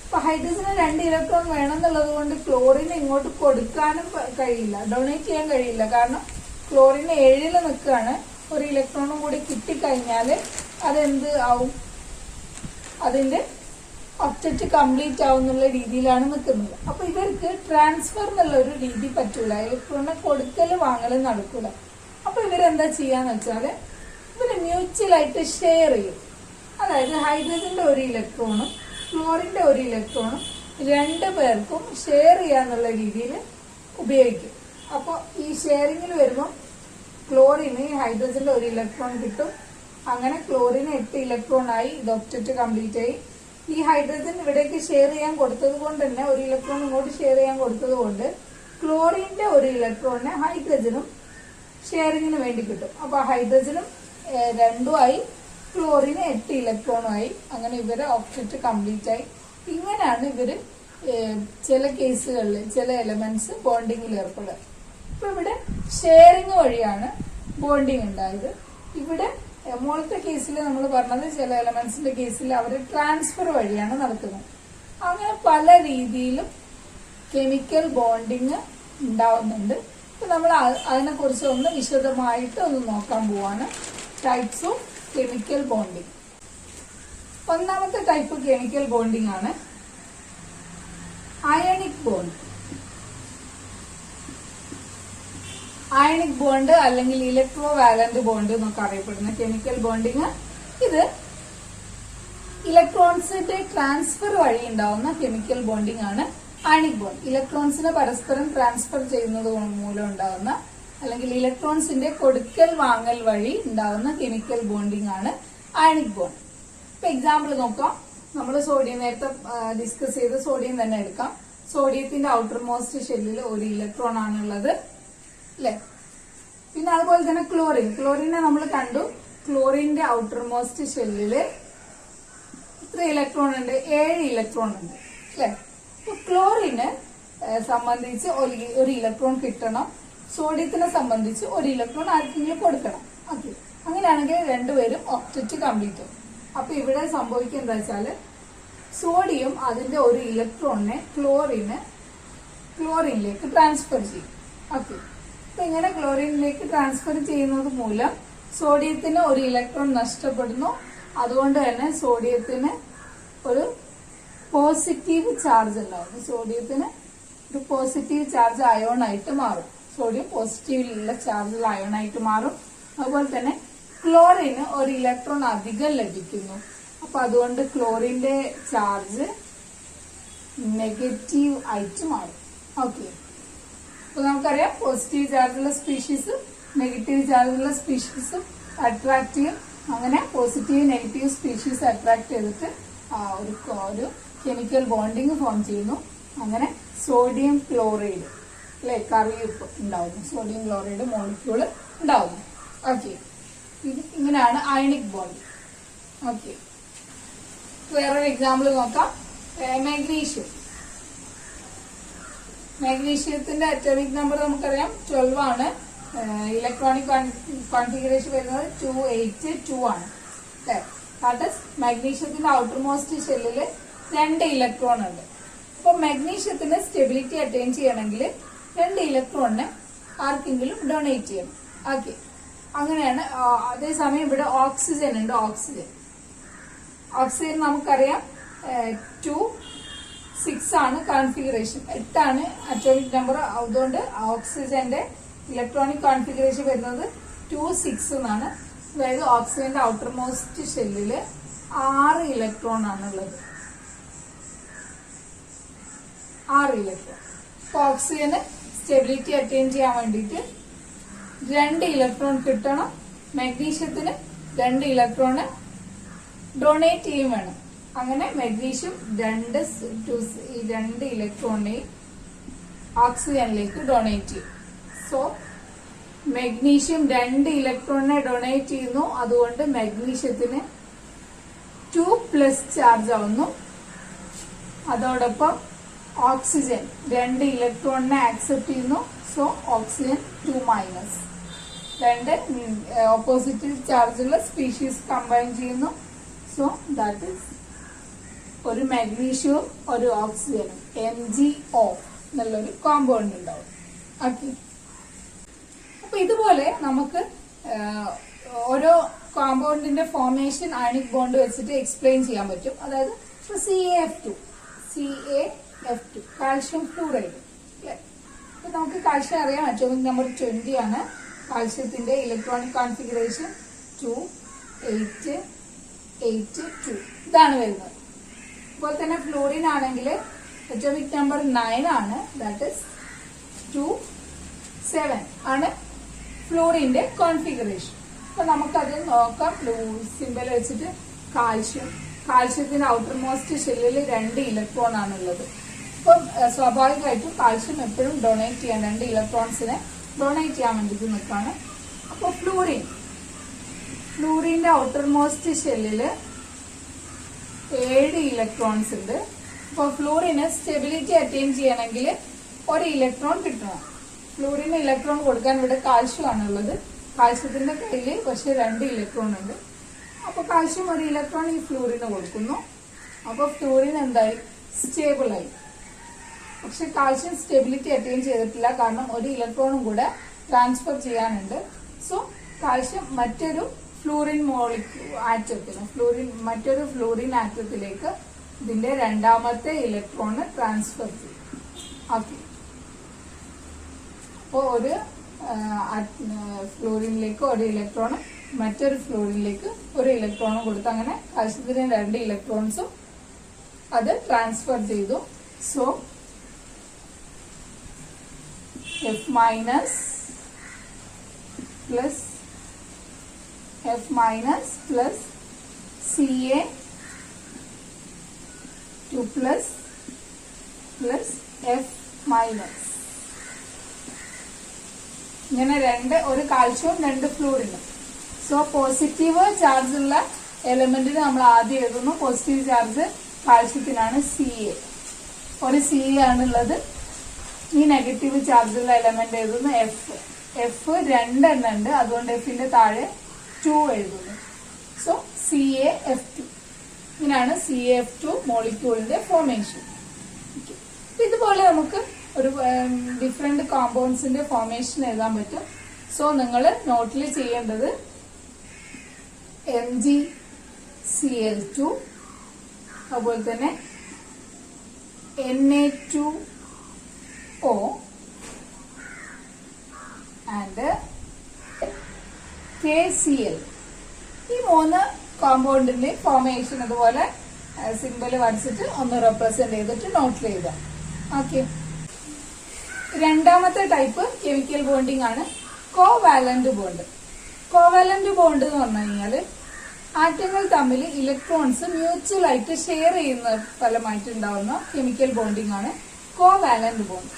അപ്പൊ ഹൈഡ്രജന് 2 ഇലക്ട്രോൺ വേണം എന്നുള്ളത് കൊണ്ട് ക്ലോറിന് ഇങ്ങോട്ട് കൊടുക്കാനും കഴിയില്ല, ഡൊണേറ്റ് ചെയ്യാൻ കഴിയില്ല. കാരണം ക്ലോറിന് 7 നിൽക്കുകയാണ്. 1 ഇലക്ട്രോണും കൂടി കിട്ടിക്കഴിഞ്ഞാല് അതെന്ത് ആവും, അതിന്റെ ഒക്ടറ്റ് കംപ്ലീറ്റ് ആവുന്നുള്ള രീതിയിലാണ് നിൽക്കുന്നത്. അപ്പൊ ഇവർക്ക് ട്രാൻസ്ഫർ എന്നുള്ള ഒരു രീതി പറ്റൂല. ഇലക്ട്രോണിനെ കൊടുക്കലും വാങ്ങലും നടക്കൂല. അപ്പൊ ഇവരെന്താ ചെയ്യാന്ന് വെച്ചാല് ഇവര് മ്യൂച്വലായിട്ട് ഷെയർ ചെയ്യും. അതായത് ഹൈഡ്രജന്റെ ഒരു ഇലക്ട്രോണും ക്ലോറിന്റെ ഒരു ഇലക്ട്രോണും രണ്ടു പേർക്കും ഷെയർ ചെയ്യാന്നുള്ള രീതിയിൽ ഉപയോഗിക്കും. അപ്പൊ ഈ ഷെയറിങ്ങിൽ വരുമ്പോൾ ക്ലോറിന് ഹൈഡ്രജന്റെ ഒരു ഇലക്ട്രോൺ കിട്ടും. അങ്ങനെ ക്ലോറിന് 8 ഇലക്ട്രോൺ ആയി, ഇത് ഒക്ടറ്റ് കംപ്ലീറ്റ് ആയി. ഈ ഹൈഡ്രജൻ ഇവിടേക്ക് ഷെയർ ചെയ്യാൻ കൊടുത്തത് കൊണ്ട് തന്നെ, ഒരു ഇലക്ട്രോൺ ഇങ്ങോട്ട് ഷെയർ ചെയ്യാൻ കൊടുത്തത് കൊണ്ട് ക്ലോറിന്റെ ഒരു ഇലക്ട്രോണിനെ ഹൈഡ്രജനും ഷെയറിങ്ങിന് വേണ്ടി കിട്ടും. അപ്പൊ ഹൈഡ്രജനും 2 ആയി, ക്ലോറിന് 8 ഇലക്ട്രോണും ആയി. അങ്ങനെ ഇവരെ ഒക്ടറ്റ് കംപ്ലീറ്റ് ആയി. ഇങ്ങനെയാണ് ഇവര് ചില കേസുകളിൽ ചില എലമെന്റ്സ് ബോണ്ടിങ്ങിൽ ഏർപ്പെടുക. ഇപ്പൊ ഇവിടെ ഷെയറിങ് വഴിയാണ് ബോണ്ടിങ് ഉണ്ടായത്. ഇവിടെ മോളത്തെ കേസിൽ നമ്മൾ പറഞ്ഞത് ചില എലമെന്റ്സിന്റെ കേസിൽ അവർ ട്രാൻസ്ഫർ വഴിയാണ് നടക്കുന്നത്. അങ്ങനെ പല രീതിയിലും കെമിക്കൽ ബോണ്ടിങ് ഉണ്ടാവുന്നുണ്ട്. ഇപ്പൊ നമ്മൾ അതിനെ കുറിച്ച് ഒന്ന് വിശദമായിട്ട് ഒന്ന് നോക്കാൻ പോവാണ്. Types of chemical bonding. ഒന്നാമത്തെ ടൈപ്പ് കെമിക്കൽ ബോണ്ടിങ് ആണ് അയണിക് ബോണ്ട്. അയണിക് ബോണ്ട് അല്ലെങ്കിൽ ഇലക്ട്രോ വാലന്റ് ബോണ്ട് എന്നൊക്കെ അറിയപ്പെടുന്ന കെമിക്കൽ ബോണ്ടിങ്, ഇത് ഇലക്ട്രോൺസിന്റെ ട്രാൻസ്ഫർ വഴി ഉണ്ടാവുന്ന കെമിക്കൽ ബോണ്ടിങ് ആണ് അയണിക് ബോണ്ട്. ഇലക്ട്രോൺസിനെ പരസ്പരം ട്രാൻസ്ഫർ ചെയ്യുന്നത് മൂലം ഉണ്ടാവുന്ന അല്ലെങ്കിൽ ഇലക്ട്രോൺസിന്റെ കൊടുക്കൽ വാങ്ങൽ വഴി ഉണ്ടാവുന്ന കെമിക്കൽ ബോണ്ടിങ് ആണ് അയണിക് ബോണ്ട്. ഇപ്പൊ എക്സാമ്പിൾ നോക്കാം. നമ്മൾ സോഡിയം നേരത്തെ ഡിസ്കസ് ചെയ്ത് സോഡിയം തന്നെ എടുക്കാം. സോഡിയത്തിന്റെ ഔട്ടർ മോസ്റ്റ് ഷെല്ലിൽ ഒരു ഇലക്ട്രോൺ ആണുള്ളത്, അല്ലെ? പിന്നെ അതുപോലെ തന്നെ ക്ലോറിനെ നമ്മൾ കണ്ടു. ക്ലോറിന്റെ ഔട്ടർ മോസ്റ്റ് ഷെല്ലില് എത്ര ഇലക്ട്രോൺ ഉണ്ട്? 7 ഇലക്ട്രോൺ ഉണ്ട്, അല്ലെ? അപ്പൊ ക്ലോറിന് സംബന്ധിച്ച് ഒരു ഇലക്ട്രോൺ കിട്ടണം, സോഡിയത്തിനെ സംബന്ധിച്ച് ഒരു ഇലക്ട്രോൺ ആർക്കെങ്കിലും കൊടുക്കണം. ഓക്കെ, അങ്ങനെയാണെങ്കിൽ രണ്ടുപേരും ഒക്ടറ്റ് കംപ്ലീറ്റ് ആവും. അപ്പൊ ഇവിടെ സംഭവിക്കുക എന്താ വെച്ചാല് സോഡിയം അതിന്റെ ഒരു ഇലക്ട്രോണിനെ ക്ലോറിനിലേക്ക് ട്രാൻസ്ഫർ ചെയ്യും. ഓക്കെ, അപ്പൊ ഇങ്ങനെ ക്ലോറിനിലേക്ക് ട്രാൻസ്ഫർ ചെയ്യുന്നത് മൂലം സോഡിയത്തിന് ഒരു ഇലക്ട്രോൺ നഷ്ടപ്പെടുന്നു. അതുകൊണ്ട് തന്നെ സോഡിയത്തിന് ഒരു പോസിറ്റീവ് ചാർജ് ഉണ്ടാവും. സോഡിയത്തിന് ഒരു പോസിറ്റീവ് ചാർജ് അയോൺ ആയിട്ട് മാറും. സോഡിയം പോസിറ്റീവിലുള്ള ചാർജിൽ അയോൺ ആയിട്ട് മാറും. അതുപോലെ തന്നെ ക്ലോറിന് ഒരു ഇലക്ട്രോൺ അധികം ലഭിക്കുന്നു. അപ്പൊ അതുകൊണ്ട് ക്ലോറിന്റെ ചാർജ് നെഗറ്റീവ് ആയിട്ട് മാറും. ഓക്കെ, അപ്പൊ നമുക്കറിയാം പോസിറ്റീവ് ചാർജുള്ള സ്പീഷീസും നെഗറ്റീവ് ചാർജുള്ള സ്പീഷീസും അട്രാക്ട് ചെയ്യും. അങ്ങനെ പോസിറ്റീവ് നെഗറ്റീവ് സ്പീഷീസ് അട്രാക്ട് ചെയ്തിട്ട് ഒരു കെമിക്കൽ ബോണ്ടിങ് ഫോം ചെയ്യുന്നു. അങ്ങനെ സോഡിയം ക്ലോറൈഡ്, അല്ലെ, കറിയുപ്പ് ഉണ്ടാവുന്നു. സോഡിയം ക്ലോറൈഡ് മോളിക്യൂള് ഉണ്ടാവുന്നു. ഓക്കെ, ഇങ്ങനെയാണ് അയണിക് ബോണ്ട്. ഓക്കെ, വേറൊരു എക്സാമ്പിൾ നോക്കാം. മാഗ്നീഷ്യം. മാഗ്നീഷ്യത്തിന്റെ അറ്റോമിക് നമ്പർ നമുക്കറിയാം 12 ആണ്. ഇലക്ട്രോണിക് കോൺഫിഗറേഷൻ വരുന്നത് 282 ആണ്. മാഗ്നീഷ്യത്തിന്റെ ഔട്ടർ മോസ്റ്റ് ഷെല്ലില് 2 ഇലക്ട്രോൺ ഉണ്ട്. അപ്പൊ മാഗ്നീഷ്യത്തിന് സ്റ്റെബിലിറ്റി അറ്റൈൻ ചെയ്യണമെങ്കിൽ 2 ഇലക്ട്രോണിനെ ആർക്കെങ്കിലും ഡൊണേറ്റ് ചെയ്യണം. ഓക്കെ, അങ്ങനെയാണ്. അതേസമയം ഇവിടെ ഓക്സിജൻ ഉണ്ട്. ഓക്സിജൻ നമുക്കറിയാം 2,6 ആണ് കോൺഫിഗറേഷൻ, 8 ആണ് അറ്റോമിക് നമ്പർ. അതുകൊണ്ട് ഓക്സിജന്റെ ഇലക്ട്രോണിക് കോൺഫിഗറേഷൻ വരുന്നത് 2,6 എന്നാണ്. അതായത് ഓക്സിജന്റെ ഔട്ടർ മോസ്റ്റ് ഷെല്ലില് 6 ഇലക്ട്രോൺ ആണുള്ളത്. 6 ഇലക്ട്രോൺ. അപ്പൊ ഓക്സിജന് സ്റ്റെബിലിറ്റി അറ്റൈൻ ചെയ്യാൻ വേണ്ടിയിട്ട് 2 ഇലക്ട്രോൺ കിട്ടണം. മാഗ്നീഷ്യത്തിന് 2 ഇലക്ട്രോണ് ഡൊണേറ്റ് ചെയ്യും വേണം. അങ്ങനെ മാഗ്നീഷ്യം 2 ഇലക്ട്രോണിനെയും ഓക്സിജനിലേക്ക് ഡൊണേറ്റ് ചെയ്യും. സോ മാഗ്നീഷ്യം 2 ഇലക്ട്രോണിനെ ഡൊണേറ്റ് ചെയ്യുന്നു. അതുകൊണ്ട് മാഗ്നീഷ്യത്തിന് 2+ ചാർജ് ആവുന്നു. അതോടൊപ്പം ഓക്സിജൻ 2 ഇലക്ട്രോണിനെ ആക്സെപ്റ്റ് ചെയ്യുന്നു. So oxygen 2-. 2 ഓപ്പോസിറ്റ് ചാർജുള്ള സ്പീഷീസ് കമ്പൈൻ ചെയ്യുന്നു. സോ ദാറ്റ് ഈസ് ഒരു മാഗ്നീഷ്യവും ഒരു ഓക്സിജനും MgO എന്നുള്ളൊരു കോമ്പൗണ്ട് ഉണ്ടാവും. ഓക്കെ, അപ്പൊ ഇതുപോലെ നമുക്ക് ഓരോ കോമ്പൗണ്ടിന്റെ ഫോർമേഷൻ അയണിക് ബോണ്ട് വെച്ചിട്ട് എക്സ്പ്ലെയിൻ ചെയ്യാൻ പറ്റും. അതായത് CaF2 കാൽഷ്യം ഫ്ലൂറൈഡ്. നമുക്ക് കാൽഷ്യം അറിയാം, അറ്റോമിക് നമ്പർ 20 ആണ്. കാൽസ്യത്തിന്റെ ഇലക്ട്രോണിക് കോൺഫിഗറേഷൻ 2 8 8 2 ഇതാണ് വരുന്നത്. അതുപോലെ തന്നെ ഫ്ലൂറിൻ ആണെങ്കിൽ അറ്റോമിക് നമ്പർ 9 ആണ്, ദാറ്റ് ഇസ് 2 7 ആണ് ഫ്ലൂറിന്റെ കോൺഫിഗറേഷൻ. അപ്പൊ നമുക്കത് നോക്കാം. സിമ്പൽ വെച്ചിട്ട് കാൽസ്യത്തിന്റെ ഔട്ടർ മോസ്റ്റ് ഷെല്ലിൽ 2 ഇലക്ട്രോൺ ആണുള്ളത്. അപ്പം സ്വാഭാവികമായിട്ടും കാൽസ്യം എപ്പോഴും ഡൊണേറ്റ് ചെയ്യാൻ 2 ഇലക്ട്രോൺസിനെ ഡൊണേറ്റ് ചെയ്യാൻ വേണ്ടിയിട്ട് നിൽക്കുകയാണ്. അപ്പോൾ ഫ്ലൂറിന്റെ ഔട്ടർ മോസ്റ്റ് ഷെല്ലില് 7 ഇലക്ട്രോൺസ് ഉണ്ട്. അപ്പോൾ ഫ്ലൂറിന് സ്റ്റെബിലിറ്റി അറ്റൈൻ ചെയ്യണമെങ്കിൽ 1 ഇലക്ട്രോൺ കിട്ടണം. ഫ്ലൂറിന് ഇലക്ട്രോൺ കൊടുക്കാൻ ഇവിടെ കാൽഷ്യമാണുള്ളത്. കാൽസ്യത്തിന്റെ കയ്യിൽ പക്ഷെ 2 ഇലക്ട്രോൺ ഉണ്ട്. അപ്പൊ കാൽസ്യം 1 ഇലക്ട്രോൺ ഈ ഫ്ലൂറിന് കൊടുക്കുന്നു. അപ്പൊ ഫ്ലൂറിൻ എന്തായി? സ്റ്റേബിളായി. പക്ഷെ കാൽസ്യം സ്റ്റെബിലിറ്റി അറ്റൈൻ ചെയ്തിട്ടില്ല, കാരണം 1 ഇലക്ട്രോണും കൂടെ ട്രാൻസ്ഫർ ചെയ്യാനുണ്ട്. സോ കാൽസ്യം മറ്റൊരു ഫ്ലൂറിൻ ആറ്റത്തിലേക്ക് ഇതിന്റെ 2ാമത്തെ ഇലക്ട്രോണ് ട്രാൻസ്ഫർ ചെയ്യും. ഓക്കെ, അപ്പോൾ ഒരു ഫ്ലൂറിനിലേക്ക് 1 ഇലക്ട്രോണും മറ്റൊരു ഫ്ലൂറിനിലേക്ക് 1 ഇലക്ട്രോണും കൊടുത്ത് അങ്ങനെ കാൽസ്യത്തിന് 2 ഇലക്ട്രോൺസും അത് ട്രാൻസ്ഫർ ചെയ്തു. So F minus plus Ca 2 plus F minus. ഇങ്ങനെ ഒരു കാൽസ്യവും 2 ഫ്ലൂറിനും. സോ പോസിറ്റീവ് ചാർജ് ഉള്ള എലമെന്റിന് നമ്മൾ ആദ്യം എഴുതുന്നു. പോസിറ്റീവ് ചാർജ് കാൽസ്യത്തിനാണ് Ca. ഒരു Ca ആണുള്ളത്. ഈ നെഗറ്റീവ് ചാർജുള്ള എലമെന്റ് എഴുതുന്നു F 2 എണ്ണം ഉണ്ട്, അതുകൊണ്ട് Fന്റെ താഴെ 2 എഴുതുന്നു. So CaF2. ഇങ്ങനെയാണ് CaF2 മോളിക്യൂളിന്റെ ഫോർമേഷൻ. ഇതുപോലെ നമുക്ക് ഒരു ഡിഫറെന്റ് കോമ്പൗണ്ട്സിന്റെ ഫോർമേഷൻ എഴുതാൻ പറ്റും. സോ നിങ്ങൾ നോട്ടിൽ ചെയ്യേണ്ടത് MgCl2, അതുപോലെ തന്നെ Na2O ആൻഡ് KCl. ഈ 3 കോമ്പൗണ്ടിന്റെ ഫോർമേഷൻ അതുപോലെ സിംബൽ വരച്ചിട്ട് ഒന്ന് റെപ്രസെന്റ് ചെയ്തിട്ട് നോട്ടിൽ എഴുതാം. ഓക്കെ, 2ാമത്തെ ടൈപ്പ് കെമിക്കൽ ബോണ്ടിങ് ആണ് കോവാലന്റ് ബോണ്ട്. കോവാലന്റ് ബോണ്ട് എന്ന് പറഞ്ഞു കഴിഞ്ഞാല് ആറ്റങ്ങൾ തമ്മിൽ ഇലക്ട്രോൺസ് മ്യൂച്വൽ ആയിട്ട് ഷെയർ ചെയ്യുന്ന ഫലമായിട്ടുണ്ടാവുന്ന കെമിക്കൽ ബോണ്ടിങ് ആണ് covalent bond.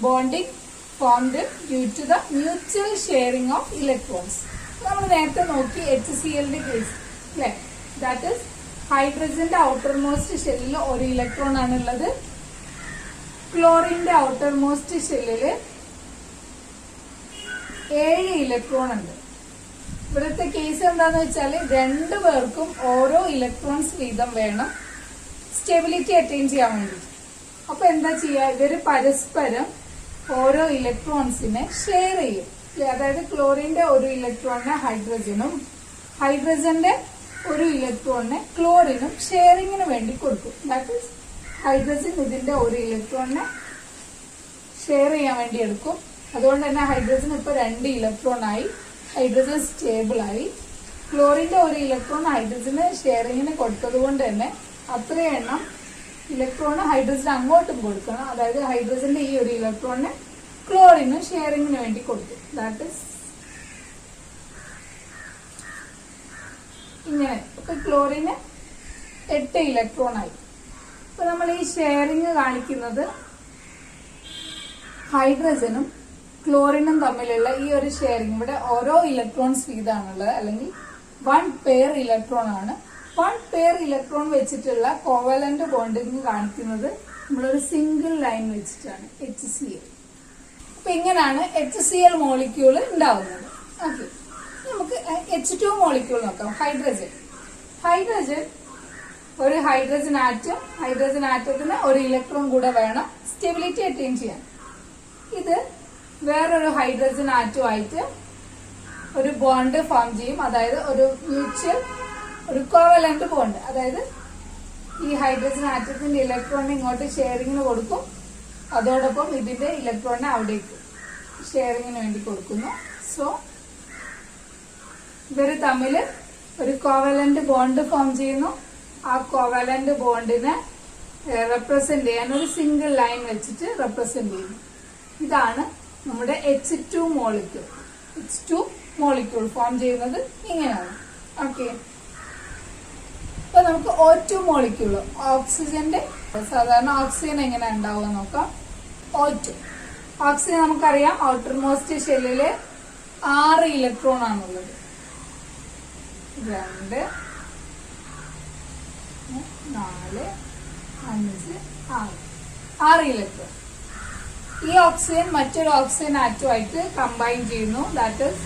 Bonding formed due to the mutual sharing of electrons. നമ്മൾ നേരത്തെ നോക്കി HClന്റെ കേസ് അല്ലെ, ദാറ്റ് ഇസ് ഹൈഡ്രജന്റെ ഔട്ടർ മോസ്റ്റ് ഷെല്ലിൽ 1 ഇലക്ട്രോൺ ആണുള്ളത്. ക്ലോറിന്റെ ഔട്ടർ മോസ്റ്റ് ഷെല്ലില് 7 ഇലക്ട്രോൺ ഉണ്ട്. ഇവിടുത്തെ കേസ് എന്താന്ന് വെച്ചാല് 2 പേർക്കും ഓരോ ഇലക്ട്രോൺസ് വീതം വേണം സ്റ്റെബിലിറ്റി അറ്റൈൻ ചെയ്യാൻ വേണ്ടി. അപ്പൊ എന്താ ചെയ്യാ, ഇവര് പരസ്പരം ഓരോ ഇലക്ട്രോൺസിനെ ഷെയർ ചെയ്യും. അതായത് ക്ലോറിന്റെ 1 ഇലക്ട്രോണിനെ ഹൈഡ്രജനും ഹൈഡ്രജന്റെ 1 ഇലക്ട്രോണിനെ ക്ലോറിനും ഷെയറിങ്ങിന് വേണ്ടി കൊടുക്കും. ദാറ്റ് ഈസ് ഹൈഡ്രജൻ ഇതിന്റെ 1 ഇലക്ട്രോണിനെ ഷെയർ ചെയ്യാൻ വേണ്ടി എടുക്കും. അതുകൊണ്ട് തന്നെ ഹൈഡ്രജൻ ഇപ്പൊ 2 ഇലക്ട്രോൺ ആയി, ഹൈഡ്രജൻ സ്റ്റേബിൾ ആയി. ക്ലോറിന്റെ 1 ഇലക്ട്രോൺ ഹൈഡ്രജന് ഷെയറിങ്ങിന് കൊടുത്തത് കൊണ്ട് തന്നെ അത്രയും എണ്ണം ഇലക്ട്രോണ് ഹൈഡ്രജൻ അങ്ങോട്ടും കൊടുക്കണം. അതായത് ഹൈഡ്രജന്റെ ഈ 1 ഇലക്ട്രോണിന് ക്ലോറിന് ഷെയറിങ്ങിന് വേണ്ടി കൊടുക്കും. ദാറ്റ് ഇസ് ഇങ്ങനെ. ഇപ്പൊ ക്ലോറിന് 8 ഇലക്ട്രോൺ ആയി. അപ്പൊ നമ്മൾ ഈ ഷെയറിങ് കാണിക്കുന്നത് ഹൈഡ്രജനും ക്ലോറിനും തമ്മിലുള്ള ഈ ഒരു ഷെയറിങ്. ഇവിടെ ഓരോ ഇലക്ട്രോൺസ് വീതമാണുള്ളത്, അല്ലെങ്കിൽ 1 പെയർ ഇലക്ട്രോൺ ആണ്. 1 പെയർ ഇലക്ട്രോൺ വെച്ചിട്ടുള്ള കോവലന്റ് ബോണ്ടിങ് കാണിക്കുന്നത് നമ്മളൊരു സിംഗിൾ ലൈൻ വെച്ചിട്ടാണ്, HCl. അപ്പൊ ഇങ്ങനെയാണ് HCl മോളിക്യൂള് ഉണ്ടാവുന്നത്. ഓക്കെ, നമുക്ക് H2 മോളിക്യൂൾ നോക്കാം. ഹൈഡ്രജൻ ഒരു ഹൈഡ്രജൻ ആറ്റത്തിന് 1 ഇലക്ട്രോൺ കൂടെ വേണം സ്റ്റെബിലിറ്റി അറ്റൈൻ ചെയ്യാൻ. ഇത് വേറൊരു ഹൈഡ്രജൻ ആറ്റുമായിട്ട് ഒരു ബോണ്ട് ഫോം ചെയ്യും. അതായത് ഒരു കോവലന്റ് ബോണ്ട്. അതായത് ഈ ഹൈഡ്രജൻ ആറ്റത്തിന്റെ ഇലക്ട്രോണിനെ ഇങ്ങോട്ട് ഷെയറിങ്ങിന് കൊടുക്കും, അതോടൊപ്പം ഇതിന്റെ ഇലക്ട്രോണിനെ അവിടേക്ക് ഷെയറിങ്ങിന് വേണ്ടി കൊടുക്കുന്നു. സോ ഇവര് തമ്മിൽ ഒരു കോവലന്റ് ബോണ്ട് ഫോം ചെയ്യുന്നു. ആ കോവലന്റ് ബോണ്ടിനെ റെപ്രസെന്റ് ചെയ്യാൻ ഒരു സിംഗിൾ ലൈൻ വെച്ചിട്ട് റെപ്രസെന്റ് ചെയ്യുന്നു. ഇതാണ് നമ്മുടെ H2 molecule. H2 molecule form ചെയ്യുന്നത് ഇങ്ങനെയാണ്. ഓക്കെ, ഇപ്പൊ നമുക്ക് O2 മോളിക്യൂൾ, ഓക്സിജന്റെ സാധാരണ ഓക്സിജൻ എങ്ങനെ ഉണ്ടാവുക നോക്കാം. O2 ഓക്സിജൻ നമുക്കറിയാം ഔട്ടർ മോസ്റ്റ് ഷെല്ലില് 6 ഇലക്ട്രോൺ ആണുള്ളത്. 2 4 5 6 ഇലക്ട്രോൺ. ഈ ഓക്സിജൻ മറ്റൊരു ഓക്സിജൻ ആറ്റമായിട്ട് കമ്പൈൻ ചെയ്യുന്നു. That is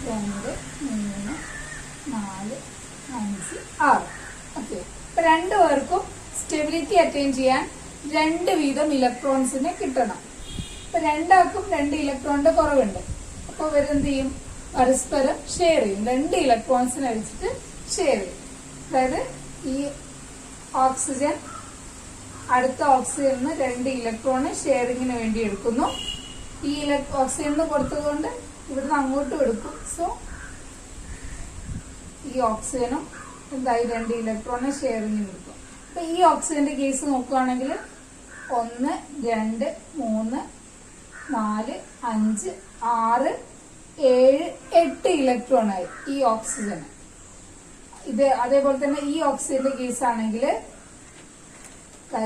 2 3 4 5 6. ഓക്കെ, ഇപ്പൊ രണ്ടുപേർക്കും സ്റ്റെബിലിറ്റി അറ്റൈൻ ചെയ്യാൻ 2 വീതം ഇലക്ട്രോൺസിനെ കിട്ടണം. ഇപ്പൊ രണ്ടാൾക്കും 2 ഇലക്ട്രോണിന്റെ കുറവുണ്ട്. അപ്പൊ ഇവരെന്ത് ചെയ്യും? പരസ്പരം ഷെയർ ചെയ്യും. 2 ഇലക്ട്രോൺസിനെ വെച്ചിട്ട് ഷെയർ ചെയ്യും. അതായത് ഈ ഓക്സിജൻ അടുത്ത ഓക്സിജന് 2 ഇലക്ട്രോണ് ഷെയറിങ്ങിന് വേണ്ടി എടുക്കുന്നു. ഈ ഓക്സിജന് കൊടുത്തതുകൊണ്ട് ഇവിടുന്ന് അങ്ങോട്ടും എടുക്കും. സോ ഈ ഓക്സിജനും എന്തായി 2 ഇലക്ട്രോണ് ഷെയറിങ്ങിന് എടുക്കും. അപ്പൊ ഈ ഓക്സിജന്റെ കേസ് നോക്കുകയാണെങ്കിൽ 1 2 3 4 5 6 7 8 ഇലക്ട്രോൺ ആയി ഈ ഓക്സിജന്. ഇത് അതേപോലെ തന്നെ ഈ ഓക്സിജന്റെ കേസ് ആണെങ്കിൽ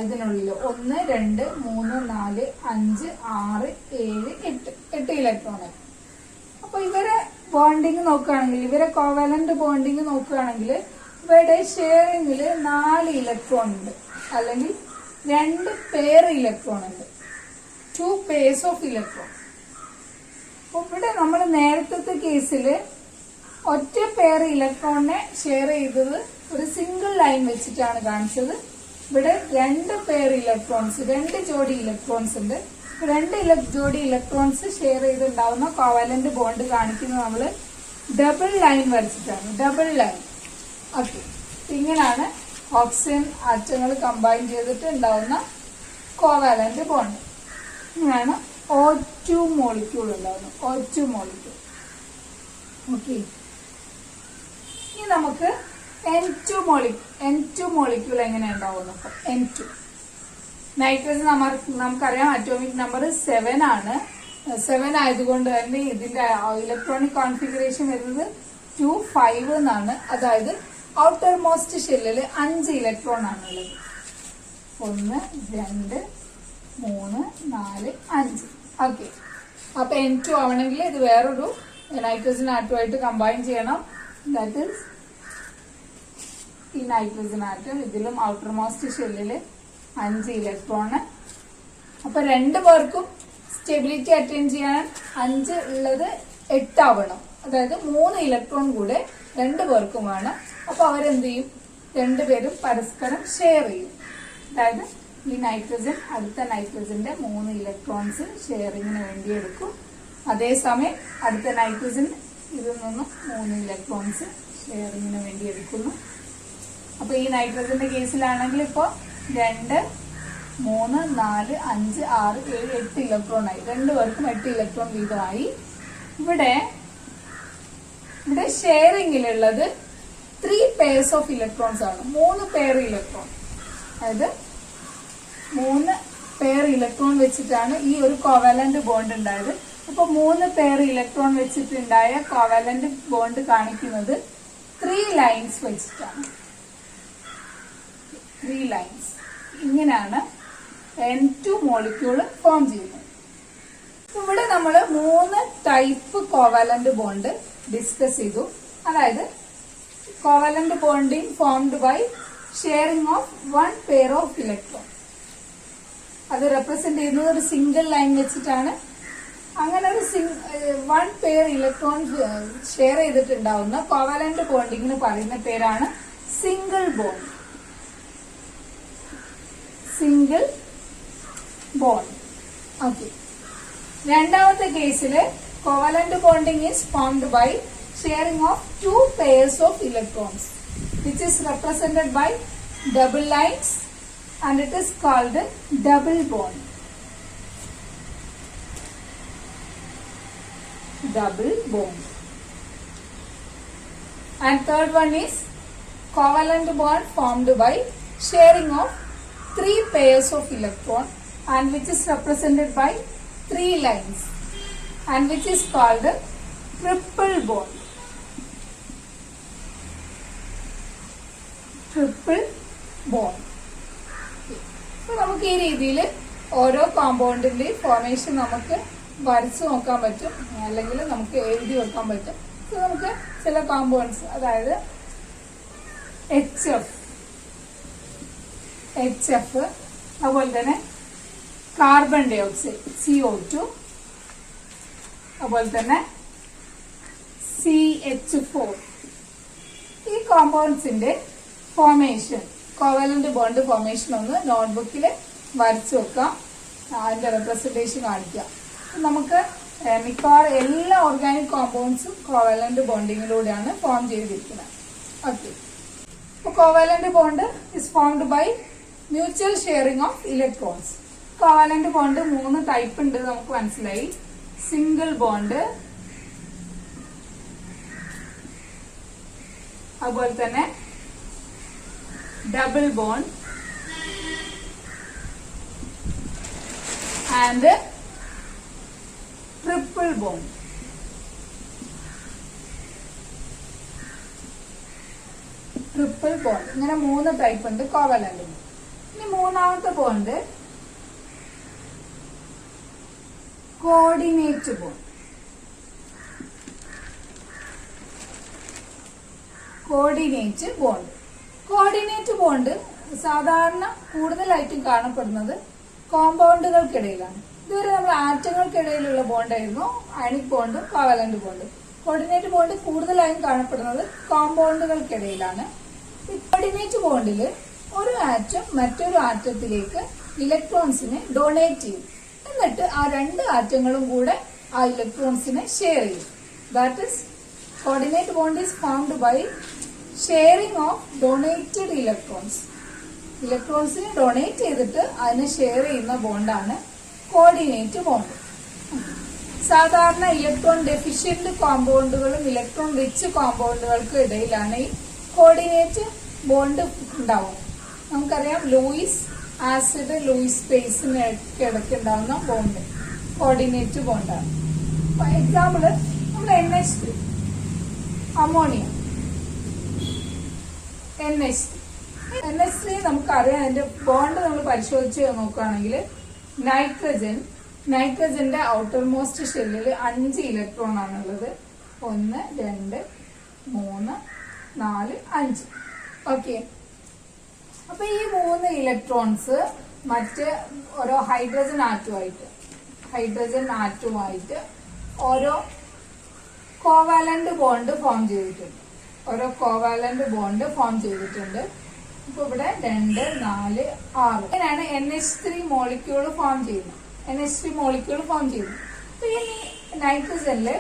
ഇതിനുള്ളിൽ 1 2 3 4 5 6 7 8 ഇലക്ട്രോൺ ആയി. അപ്പൊ ഇവരെ ബോണ്ടിങ് നോക്കുകയാണെങ്കിൽ, ഇവരെ കോവാലന്റ് ബോണ്ടിങ് നോക്കുകയാണെങ്കിൽ ഇവരുടെ ഷെയറിംഗില് 4 ഇലക്ട്രോൺ ഉണ്ട്, അല്ലെങ്കിൽ 2 പെയർ ഇലക്ട്രോൺ ഉണ്ട്. 2 pairs ഓഫ് ഇലക്ട്രോൺ. അപ്പൊ ഇവിടെ നമ്മൾ നേരത്തെ കേസില് ഒറ്റ പെയർ ഇലക്ട്രോണിനെ ഷെയർ ചെയ്തത് ഒരു സിംഗിൾ ലൈൻ വെച്ചിട്ടാണ് കാണിച്ചത്. ഇവിടെ 2 പെയർ ഇലക്ട്രോൺസ്, 2 ജോഡി ഇലക്ട്രോൺസ് ഉണ്ട്. 2 ജോഡി ഇലക്ട്രോൺസ് ഷെയർ ചെയ്തുണ്ടാവുന്ന കോവാലന്റ് ബോണ്ട് കാണിക്കുന്നത് നമ്മള് ഡബിൾ ലൈൻ വരച്ചിട്ടാണ്. Double line. ഓക്കെ, ഇങ്ങനെയാണ് ഓക്സിജൻ ആറ്റങ്ങൾ കമ്പൈൻ ചെയ്തിട്ട് ഉണ്ടാവുന്ന കോവാലന്റ് ബോണ്ട്. ഇങ്ങനെയാണ് O2 മോളിക്യൂൾ ഉണ്ടാവുന്നത്. O2 molecule. ഓക്കെ, ഇനി നമുക്ക് N2 മോളിക്യൂൾ എങ്ങനെ ഉണ്ടാവും നോക്കാം. N2 നൈട്രജൻ നമുക്കറിയാം അറ്റോമിക് നമ്പർ 7 ആണ്. 7 ആയതുകൊണ്ട് തന്നെ ഇതിന്റെ ഇലക്ട്രോണിക് കോൺഫിഗറേഷൻ വരുന്നത് 2 5 എന്നാണ്. അതായത് ഔട്ടർ മോസ്റ്റ് ഷെല്ലില് 5 ഇലക്ട്രോൺ ആണുള്ളത്. 1 2 3 4 5. ഓക്കെ, അപ്പൊ N2 ആവണമെങ്കിൽ ഇത് വേറൊരു നൈട്രജൻ ആറ്റമായിട്ട് കമ്പൈൻ ചെയ്യണം. ദാറ്റ് ഈസ് ഈ നൈട്രജൻ ആറ്റം. ഇതിലും ഔട്ടർ മോസ്റ്റ് ഷെല്ലില് 5 ഇലക്ട്രോണ്. അപ്പൊ 2 പേർക്കും സ്റ്റെബിലിറ്റി അറ്റൈൻ ചെയ്യാൻ 5 ഉള്ളത് 8 ആവണം. അതായത് 3 ഇലക്ട്രോൺ കൂടെ 2 പേർക്കും വേണം. അപ്പൊ അവരെന്ത് ചെയ്യും? 2 പേരും പരസ്പരം ഷെയർ ചെയ്യും. അതായത് ഈ നൈട്രജൻ അടുത്ത നൈട്രജന്റെ 3 ഇലക്ട്രോൺസ് ഷെയറിങ്ങിന് വേണ്ടി എടുക്കും. അതേസമയം അടുത്ത നൈട്രജൻ ഇതിൽ നിന്നും 3 ഇലക്ട്രോൺസ് ഷെയറിങ്ങിന് വേണ്ടി എടുക്കുന്നു. അപ്പൊ ഈ നൈട്രജന്റെ കേസിലാണെങ്കിൽ ഇപ്പോ 2 3 4 5 6 7 8 ഇലക്ട്രോൺ ആയി. 2 പേർക്കും 8 ഇലക്ട്രോൺ വീതമായി. ഇവിടെ ഷെയറിങ്ങിലുള്ളത് 3 pairs ഓഫ് ഇലക്ട്രോൺസ് ആണ്. 3 പെയർ ഇലക്ട്രോൺ. അതായത് 3 പെയർ ഇലക്ട്രോൺ വെച്ചിട്ടാണ് ഈ ഒരു കോവാലന്റ് ബോണ്ട് ഉണ്ടായത്. അപ്പൊ 3 പെയർ ഇലക്ട്രോൺ വെച്ചിട്ടുണ്ടായ കോവാലന്റ് ബോണ്ട് കാണിക്കുന്നത് 3 ലൈൻസ് വെച്ചിട്ടാണ്. 3 ലൈൻസ്. ഇങ്ങനെയാണ് N2 മോളിക്യൂൾ ഫോം ചെയ്യുന്നത്. ഇവിടെ നമ്മൾ 3 ടൈപ്പ് കോവാലന്റ് ബോണ്ട് ഡിസ്കസ് ചെയ്തു. അതായത് covalent bonding formed by sharing of 1 pair of electron. അത് റെപ്രസെന്റ് ചെയ്യുന്നത് ഒരു സിംഗിൾ ലൈൻ വെച്ചിട്ടാണ്. അങ്ങനെ ഒരു 1 പെയർ ഇലക്ട്രോൺ ഷെയർ ചെയ്തിട്ടുണ്ടാവുന്ന കോവാലന്റ് ബോണ്ടിങ്ങിന് പറയുന്ന പേരാണ് single bond. Single bond. Okay, രണ്ടാമത്തെ കേസില് covalent bonding is formed by sharing of 2 pairs of electrons, which is represented by double lines, and it is called double bond. double bond. And third one is covalent bond formed by sharing of 3 pairs of electron and which is represented by 3 lines and which is called triple bond. Triple bond. അപ്പോൾ നമുക്ക് ഈ രീതിയിൽ ഓരോ കോമ്പൗണ്ടിന്റെ formation നമുക്ക് വരച്ച് നോക്കാൻ പറ്റും, അല്ലെങ്കിൽ നമുക്ക് എഴുതി വെക്കാൻ പറ്റും. നമുക്ക് ചില കോമ്പൗണ്ട്സ്, അതായത് HF, അതുപോലെ തന്നെ കാർബൺ ഡൈ ഓക്സൈഡ് CO2, അതുപോലെ തന്നെ CH4, ഈ കോമ്പൗണ്ട്സിന്റെ ഫോർമേഷൻ, കോവലന്റ് ബോണ്ട് ഫോർമേഷൻ ഒന്ന് നോട്ട്ബുക്കിൽ വരച്ചു വെക്കാം, അതിന്റെ റെപ്രസെന്റേഷൻ കാണിക്കാം. നമുക്ക് മിക്കവാറും എല്ലാ ഓർഗാനിക് കോമ്പൗണ്ട്സും കോവലന്റ് ബോണ്ടിങ്ങിലൂടെയാണ് ഫോം ചെയ്തിരിക്കുന്നത്. ഓക്കെ, അപ്പോൾ covalent bond is formed by mutual sharing of electrons. Covalent bond 3 type ഉണ്ട് നമുക്ക് മനസ്സിലായി. സിംഗിൾ ബോണ്ട്, അതുപോലെ തന്നെ double bond and triple bond. Triple bond, ഇങ്ങനെ 3 ടൈപ്പ് ഉണ്ട് കോവലന്റ്. ഇനി മൂന്നാമത്തെ bond coordinate bond. Coordinate bond coordinate bond സാധാരണ കൂടുതലായിട്ടും കാണപ്പെടുന്നത് കോമ്പൗണ്ടുകൾക്കിടയിലാണ്. ഇതുവരെ നമ്മൾ ആറ്റങ്ങൾക്കിടയിലുള്ള ബോണ്ടായിരുന്നു ionic bond, covalent bond. Coordinate bond കൂടുതലായും കാണപ്പെടുന്നത് കോമ്പൗണ്ടുകൾക്കിടയിലാണ്. ഈ കോർഡിനേറ്റ് ബോണ്ടിൽ ഒരു ആറ്റം മറ്റൊരു ആറ്റത്തിലേക്ക് ഇലക്ട്രോൺസിനെ ഡൊണേറ്റ് ചെയ്യും, എന്നിട്ട് ആ 2 ആറ്റങ്ങളും കൂടെ ആ ഇലക്ട്രോൺസിനെ ഷെയർ ചെയ്യും. That is coordinate bond is formed by sharing of donated electrons. ഇലക്ട്രോൺസിനെ ഡൊണേറ്റ് ചെയ്തിട്ട് അതിനെ ഷെയർ ചെയ്യുന്ന ബോണ്ടാണ് കോർഡിനേറ്റ് ബോണ്ട്. സാധാരണ ഇലക്ട്രോൺ ഡെഫിഷ്യന്റ് കോമ്പൗണ്ടുകളും ഇലക്ട്രോൺ റിച്ച് കോമ്പൗണ്ടുകൾക്കും ഇടയിലാണ് ഈ കോർഡിനേറ്റ് ബോണ്ട് ഉണ്ടാവുന്നത്. നമുക്കറിയാം ലൂയിസ് ആസിഡ്, ലൂയിസ് സ്പേസിന് ഇടയ്ക്ക് ഉണ്ടാവുന്ന ബോണ്ട് കോർഡിനേറ്റ് ബോണ്ടാണ്. എക്സാമ്പിള് നമ്മൾ NH3, അമോണിയ, NH3 നമുക്കറിയാം. അതിന്റെ ബോണ്ട് നമ്മൾ പരിശോധിച്ച് നോക്കുകയാണെങ്കിൽ നൈട്രജന്റെ ഔട്ടർ മോസ്റ്റ് ഷെല്ലിൽ 5 ഇലക്ട്രോൺ ആണുള്ളത്. 1, 2, 3, 4, 5. ഓക്കെ, അപ്പൊ ഈ 3 ഇലക്ട്രോൺസ് മറ്റ് ഓരോ ഹൈഡ്രജൻ ആറ്റവുമായിട്ട് ഓരോ കോവാലന്റ് ബോണ്ട് ഫോം ചെയ്തിട്ടുണ്ട്. ഇപ്പൊ ഇവിടെ 2, 4, 6 ഇങ്ങനെയാണ് NH3 മോളിക്യൂൾ ഫോം ചെയ്യുന്നത്. അപ്പൊ ഈ നൈട്രജനില്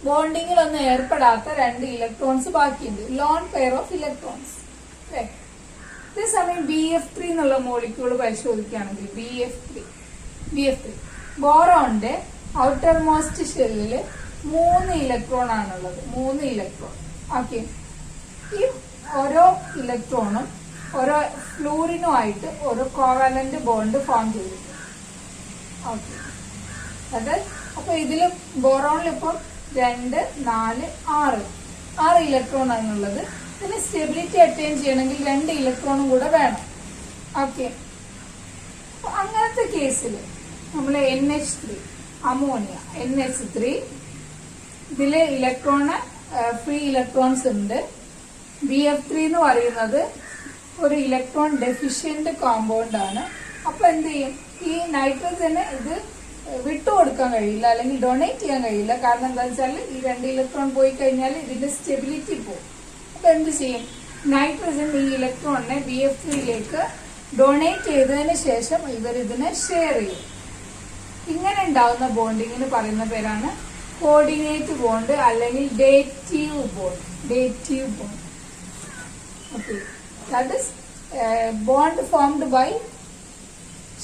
ബോണ്ടിങ്ങിലൊന്നും ഏർപ്പെടാത്ത 2 ഇലക്ട്രോൺസ് ബാക്കിയുണ്ട്, ലോൺ പെയർ ഓഫ് ഇലക്ട്രോൺസ്. അതേസമയം BF3 എന്നുള്ള മോളിക്യൂൾ പരിശോധിക്കുകയാണെങ്കിൽ BF3 ബോറോണിന്റെ ഔട്ടർ മോസ്റ്റ് ഷെല്ലില് 3 ഇലക്ട്രോൺ ആണുള്ളത്. 3 ഇലക്ട്രോൺ. ഓക്കെ, ഈ ഓരോ ഇലക്ട്രോണും ഓരോ ഫ്ലൂറിനുമായിട്ട് ഓരോ കോവാലന്റ് ബോണ്ട് ഫോം ചെയ്തിട്ടുണ്ട്. ഓക്കെ, അപ്പൊ ഇതില് ബോറോണിൽ ഇപ്പം 2, 4, 6 ഇലക്ട്രോൺ ആണുള്ളത്. ഇതിന് സ്റ്റെബിലിറ്റി അറ്റൈൻ ചെയ്യണമെങ്കിൽ 2 ഇലക്ട്രോണും കൂടെ വേണം. ഓക്കെ, അങ്ങനത്തെ കേസിൽ നമ്മൾ NH3 അമോണിയ, NH3 ഇതില് ഫ്രീ ഇലക്ട്രോൺസ് ഉണ്ട്. BF3 എന്ന് പറയുന്നത് ഒരു ഇലക്ട്രോൺ ഡെഫിഷ്യന്റ് കോമ്പൗണ്ട് ആണ്. അപ്പൊ എന്ത് ചെയ്യും, ഈ നൈട്രജന് ഇത് വിട്ടുകൊടുക്കാൻ കഴിയില്ല, അല്ലെങ്കിൽ ഡൊണേറ്റ് ചെയ്യാൻ കഴിയില്ല. കാരണം എന്താ വെച്ചാൽ ഈ 2 ഇലക്ട്രോൺ പോയി കഴിഞ്ഞാൽ ഇതിന്റെ സ്റ്റെബിലിറ്റി പോകും. അപ്പൊ എന്ത് ചെയ്യും, നൈട്രജൻ ഈ ഇലക്ട്രോണിനെ BF3യിലേക്ക് ഡൊണേറ്റ് ചെയ്തതിന് ശേഷം ഇവർ ഇതിനെ ഷെയർ ചെയ്യും. ഇങ്ങനെ ഉണ്ടാവുന്ന ബോണ്ടിങ്ങിന് പറയുന്ന പേരാണ് കോർഡിനേറ്റ് ബോണ്ട് അല്ലെങ്കിൽ dative bond. Okay, that is bond formed by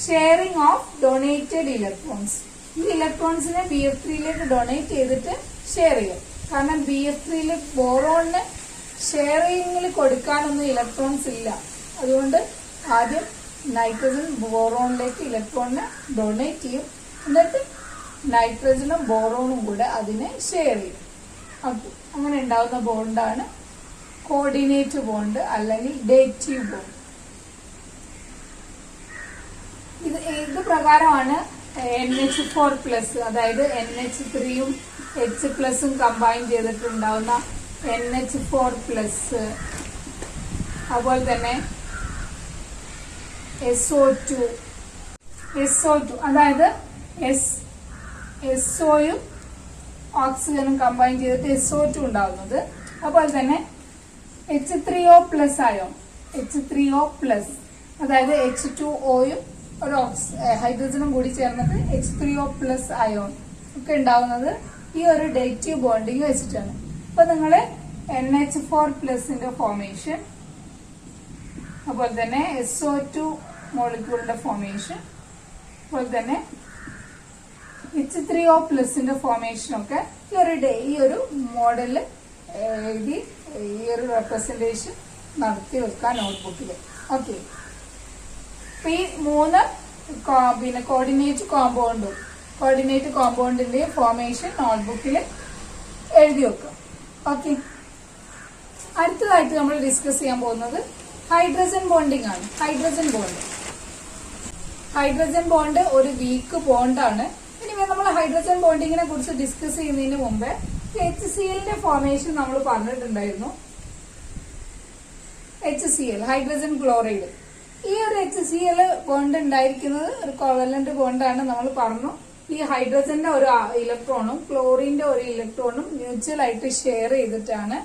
sharing of donated electrons. ഈ ഇലക്ട്രോൺസിനെ BF3യിലേക്ക് ഡൊണേറ്റ് ചെയ്തിട്ട് ഷെയർ ചെയ്യും. കാരണം BF3യില് ബോറോണിന് ഷെയറിങ്ങിൽ കൊടുക്കാനൊന്നും ഇലക്ട്രോൺസ് ഇല്ല. അതുകൊണ്ട് ആദ്യം നൈട്രജൻ ബോറോണിലേക്ക് ഇലക്ട്രോണിനെ ഡൊണേറ്റ് ചെയ്യും. എന്നിട്ട് നൈട്രജനും ബോറോണും കൂടെ അതിനെ ഷെയർ ചെയ്യും. അങ്ങനെ ഉണ്ടാവുന്ന ബോണ്ടാണ് കോർഡിനേറ്റ് ബോണ്ട് അല്ലെങ്കിൽ ഡേറ്റീവ് ബോണ്ട്. ഇത് പ്രകാരമാണ് NH4+, അതായത് NH3യും H+ഉം കമ്പൈൻ ചെയ്തിട്ടുണ്ടാവുന്ന NH4+, അതുപോലെ തന്നെ SO2 അതായത് SOയും ഓക്സിജനും കമ്പൈൻ ചെയ്തിട്ട് SO2 ഉണ്ടാവുന്നത്. അതുപോലെ തന്നെ H3O+ ആയോൺ, H3O+, അതായത് H2Oയും ഒരു ഹൈഡ്രജനും കൂടി ചേർന്നിട്ട് H3O+ അയോൺ ഒക്കെ ഉണ്ടാവുന്നത് ഈ ഒരു ഡേറ്റീവ് ബോണ്ടിങ് വെച്ചിട്ടാണ്. അപ്പൊ നിങ്ങള് NH4+ന്റെ ഫോർമേഷൻ, അതുപോലെ തന്നെ SO2 മോളിക്യൂളിന്റെ ഫോർമേഷൻ, അതുപോലെ തന്നെ H3O+ന്റെ ഫോർമേഷൻ ഒക്കെ ഈ ഒരു മോഡലിൽ എഴുതി ഈ ഒരു റെപ്രസെന്റേഷൻ നടത്തി വെക്കാൻ നോട്ട്ബുക്കിൽ. ഓക്കെ, ഈ 3 പിന്നെ കോർഡിനേറ്റ് കോമ്പൗണ്ടിന്റെ ഫോർമേഷൻ നോട്ട്ബുക്കിൽ എഴുതി വെക്കാം. ഓക്കെ, അടുത്തതായിട്ട് നമ്മൾ ഡിസ്കസ് ചെയ്യാൻ പോകുന്നത് ഹൈഡ്രജൻ ബോണ്ടിങ് ആണ്. ഹൈഡ്രജൻ ബോണ്ട് ഒരു വീക്ക് ബോണ്ടാണ്. ഇനി നമ്മൾ ഹൈഡ്രജൻ ബോണ്ടിങ്ങിനെ കുറിച്ച് ഡിസ്കസ് ചെയ്യുന്നതിന് മുമ്പേ HClന്റെ ഫോർമേഷൻ നമ്മൾ പറഞ്ഞിട്ടുണ്ടായിരുന്നു. HCl hydrogen chloride. ഈ ഒരു HCl ബോണ്ട് ഉണ്ടായിരിക്കുന്നത് ഒരു കോവലന്റ് ബോണ്ടാണ് നമ്മൾ പറഞ്ഞു. ഈ ഹൈഡ്രജന്റെ ഒരു ഇലക്ട്രോണും ക്ലോറിന്റെ ഒരു ഇലക്ട്രോണും മ്യൂച്വൽ ആയിട്ട് ഷെയർ ചെയ്തിട്ടാണ്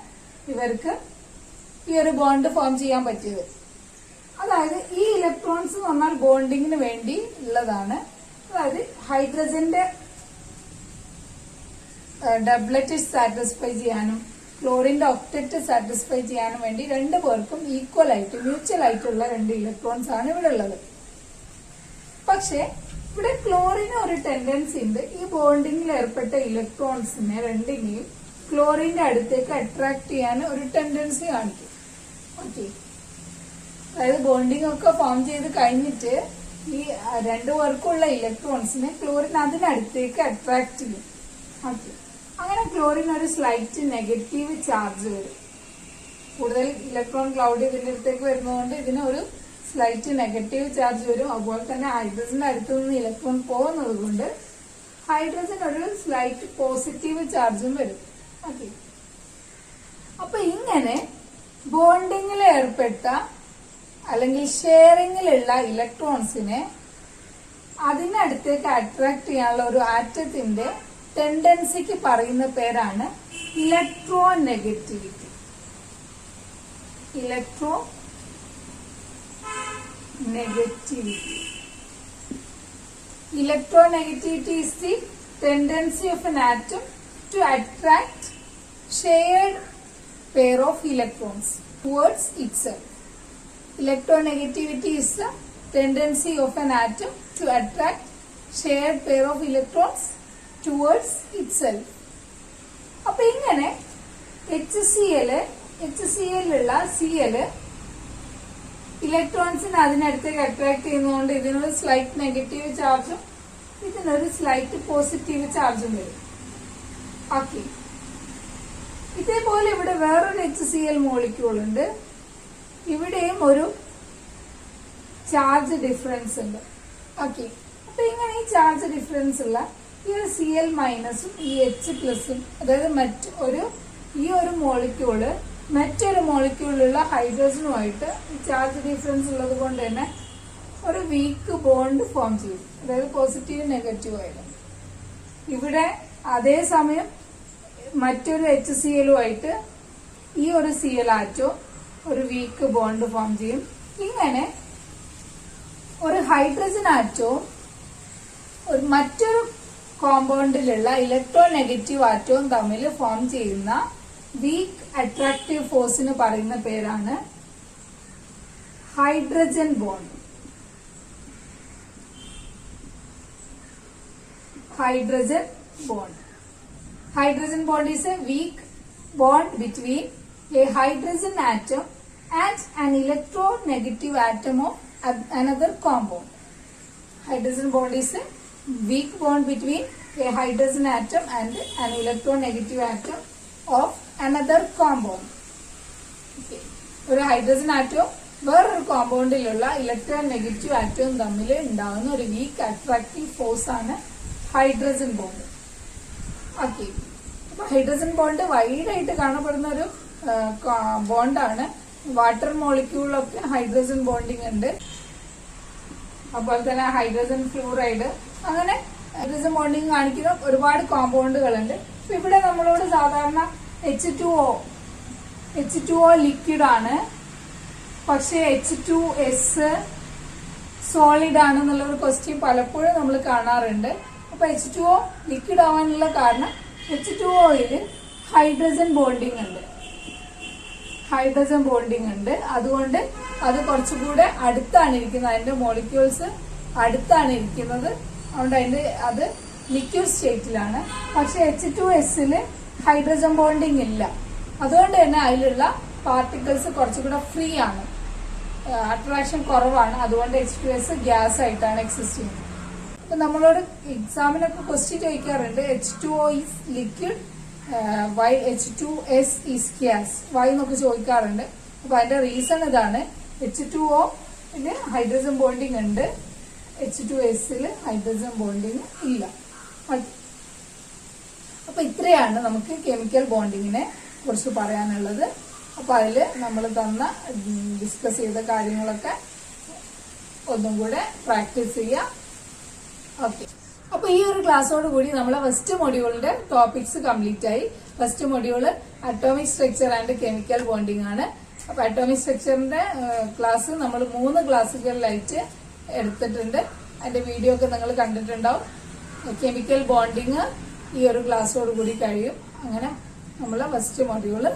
ഇവർക്ക് ഈ ഒരു ബോണ്ട് ഫോം ചെയ്യാൻ പറ്റിയത്. അതായത് ഈ ഇലക്ട്രോൺസ് എന്ന് പറഞ്ഞാൽ ബോണ്ടിങ്ങിന് വേണ്ടി ഉള്ളതാണ്. അതായത് ഹൈഡ്രജന്റെ ഡബ്ലറ്റ് സാറ്റിസ്ഫൈ ചെയ്യാനും ക്ലോറിന്റെ ഒക്ടറ്റ് സാറ്റിസ്ഫൈ ചെയ്യാനും വേണ്ടി രണ്ടു പേർക്കും ഈക്വൽ ആയിട്ട് മ്യൂച്വൽ ആയിട്ടുള്ള 2 ഇലക്ട്രോൺസ് ആണ് ഇവിടെ ഉള്ളത്. പക്ഷെ ഇവിടെ ക്ലോറിന് ഒരു ടെൻഡൻസി ഉണ്ട്. ഈ ബോണ്ടിങ്ങിൽ ഏർപ്പെട്ട ഇലക്ട്രോൺസിനെ രണ്ടിനെയും ക്ലോറിന്റെ അടുത്തേക്ക് അട്രാക്ട് ചെയ്യാൻ ഒരു ടെൻഡൻസി കാണിക്കും. ഓക്കെ, അതായത് ബോണ്ടിങ് ഒക്കെ ഫോം ചെയ്ത് കഴിഞ്ഞിട്ട് ഈ 2 പേർക്കുള്ള ഇലക്ട്രോൺസിനെ ക്ലോറിൻ അതിനടുത്തേക്ക് അട്രാക്ട് ചെയ്യും. ഓക്കെ, അങ്ങനെ ക്ലോറിൻ ഒരു സ്ലൈറ്റ് നെഗറ്റീവ് ചാർജ് വരും. കൂടുതൽ ഇലക്ട്രോൺ ക്ലൗഡ് ഇതിന്റെ അടുത്തേക്ക് വരുന്നതുകൊണ്ട് ഇതിന് ഒരു സ്ലൈറ്റ് നെഗറ്റീവ് ചാർജ് വരും. അതുപോലെ തന്നെ ഹൈഡ്രജന്റെ അടുത്ത് നിന്ന് ഇലക്ട്രോൺ പോകുന്നത് കൊണ്ട് ഹൈഡ്രജൻ ഒരു സ്ലൈറ്റ് പോസിറ്റീവ് ചാർജും വരും. ഓക്കെ, അപ്പൊ ഇങ്ങനെ ബോണ്ടിങ്ങിൽ ഏർപ്പെട്ട അല്ലെങ്കിൽ ഷെയറിങ്ങിലുള്ള ഇലക്ട്രോൺസിനെ അതിനടുത്തേക്ക് അട്രാക്ട് ചെയ്യാനുള്ള ഒരു ആറ്റത്തിന്റെ ടെൻഡൻസിക്ക് പറയുന്ന പേരാണ് electronegativity. Electronegativity is the tendency of an atom to attract shared pair of electrons towards itself. Electronegativity is the tendency of an atom to attract shared pair of electrons towards itself. അപ്പൊ ഇങ്ങനെ HCl ഉള്ള Cl ഇലക്ട്രോൺസിന് അതിനടുത്തേക്ക് attract ചെയ്യുന്നതുകൊണ്ട് ഇതിനൊരു slight negative ചാർജും ഇതിനൊരു slight positive ചാർജും വരും. Okay, ഇതേപോലെ ഇവിടെ വേറൊരു HCl മോളിക്യൂൾ ഉണ്ട്. ഇവിടെയും ഒരു ചാർജ് ഡിഫറൻസ് ഉണ്ട്. ഓക്കെ, അപ്പൊ ഇങ്ങനെ ഈ ചാർജ് ഡിഫറൻസ് ഉള്ള ഈ ഒരു Cl മൈനസും ഈ H+ഉം അതായത് ഈ ഒരു മോളിക്യൂള് മറ്റൊരു മോളിക്യൂളിലുള്ള ഹൈഡ്രജനുമായിട്ട് ചാർജ് ഡിഫറൻസ് ഉള്ളത് കൊണ്ട് തന്നെ ഒരു വീക്ക് ബോണ്ട് ഫോം ചെയ്യും. അതായത് പോസിറ്റീവ് നെഗറ്റീവ് ആയിട്ട്. ഇവിടെ അതേസമയം മറ്റൊരു HClുമായിട്ട് ഈ ഒരു Cl ആറ്റോ ഒരു വീക്ക് ബോണ്ട് ഫോം ചെയ്യും. ഇങ്ങനെ ഒരു ഹൈഡ്രജൻ ആറ്റവും മറ്റൊരു കോമ്പൗണ്ടിലുള്ള ഇലക്ട്രോനെഗറ്റീവ് ആറ്റവും തമ്മിൽ ഫോം ചെയ്യുന്ന വീക്ക് അട്രാക്റ്റീവ് ഫോഴ്സിന് പറയുന്ന പേരാണ് hydrogen bond. hydrogen bond. Hydrogen bond is a weak bond between a hydrogen atom and an electronegative atom of another compound. Hydrogen bond is a weak bond between a hydrogen atom and an electronegative atom of another compound. Okay. ഒരു hydrogen ആറ്റവും വേറൊരു കോമ്പൗണ്ടിലുള്ള electronegative ആറ്റവും തമ്മിൽ ഉണ്ടാകുന്ന ഒരു week attractive force ആണ് hydrogen bond. Okay. അപ്പൊ hydrogen bond വൈഡായിട്ട് കാണപ്പെടുന്ന ഒരു ബോണ്ടാണ്. Water മോളിക്യൂളിലൊക്കെ hydrogen bonding ഉണ്ട്. അതുപോലെ തന്നെ ഹൈഡ്രജൻ ഫ്ലൂറൈഡ്, അങ്ങനെ ഹൈഡ്രജൻ ബോണ്ടിങ് കാണിക്കുന്ന ഒരുപാട് കോമ്പൗണ്ടുകളുണ്ട്. അപ്പൊ ഇവിടെ നമ്മളോട് സാധാരണ H2O ലിക്വിഡ് ആണ്, പക്ഷെ H2S സോളിഡ് ആണെന്നുള്ള ഒരു ക്വസ്റ്റ്യൻ പലപ്പോഴും നമ്മൾ കാണാറുണ്ട്. അപ്പൊ H2O ലിക്വിഡ് ആവാനുള്ള കാരണം H2Oയിൽ ഹൈഡ്രജൻ ബോണ്ടിങ് ഉണ്ട്. അതുകൊണ്ട് അത് കുറച്ചുകൂടെ അടുത്താണ് ഇരിക്കുന്നത്, അതിന്റെ മോളിക്യൂൾസ് അടുത്താണ് ഇരിക്കുന്നത്. അതുകൊണ്ട് അത് ലിക്വിഡ് സ്റ്റേറ്റിലാണ്. പക്ഷെ H2Sൽ ഹൈഡ്രജൻ ബോണ്ടിങ് ഇല്ല. അതുകൊണ്ട് തന്നെ അതിലുള്ള പാർട്ടിക്കിൾസ് കുറച്ചുകൂടെ ഫ്രീ ആണ്, അട്രാക്ഷൻ കുറവാണ്. അതുകൊണ്ട് H2S ഗ്യാസ് ആയിട്ടാണ് എക്സിസ്റ്റ് ചെയ്യുന്നത്. അപ്പൊ നമ്മളോട് എക്സാമിനൊക്കെ ക്വസ്റ്റ്യൻ ചോദിക്കാറുണ്ട്, H2O is liquid, why H2S is gas, why എന്നൊക്കെ ചോദിക്കാറുണ്ട്. അപ്പൊ അതിന്റെ റീസൺ ഇതാണ്. H2Oയില് ഹൈഡ്രജൻ ബോണ്ടിങ് ഉണ്ട്, H2Sൽ ഹൈഡ്രജൻ ബോണ്ടിങ് ഇല്ല. അപ്പൊ ഇത്രയാണ് നമുക്ക് കെമിക്കൽ ബോണ്ടിങ്ങിനെ കുറിച്ച് പറയാനുള്ളത്. അപ്പൊ അതില് നമ്മൾ ഡിസ്കസ് ചെയ്ത കാര്യങ്ങളൊക്കെ ഒന്നും കൂടെ പ്രാക്ടീസ് ചെയ്യാം. ഓക്കെ. അപ്പൊ ഈ ഒരു ക്ലാസ്സോട് കൂടി നമ്മളെ ഫസ്റ്റ് മൊഡ്യൂളിന്റെ ടോപ്പിക്സ് കംപ്ലീറ്റ് ആയി. First module atomic structure and chemical bonding ആണ്. അപ്പൊ അറ്റോമിക് സ്ട്രക്ചറിന്റെ ക്ലാസ് നമ്മൾ 3 ക്ലാസ്സുകളിലായിട്ട് എടുത്തിട്ടുണ്ട്. അതിന്റെ വീഡിയോ ഒക്കെ നിങ്ങൾ കണ്ടിട്ടുണ്ടാവും. കെമിക്കൽ ബോണ്ടിങ് ഈ ഒരു ക്ലാസ്സോട് കൂടി കഴിയും. അങ്ങനെ നമ്മളെ ഫസ്റ്റ് മൊഡ്യൂള്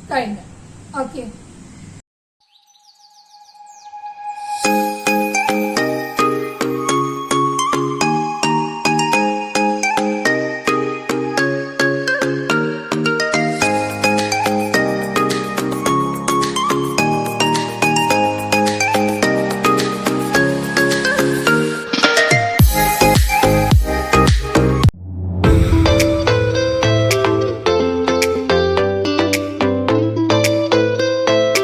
കഴിഞ്ഞു. ഓക്കെ.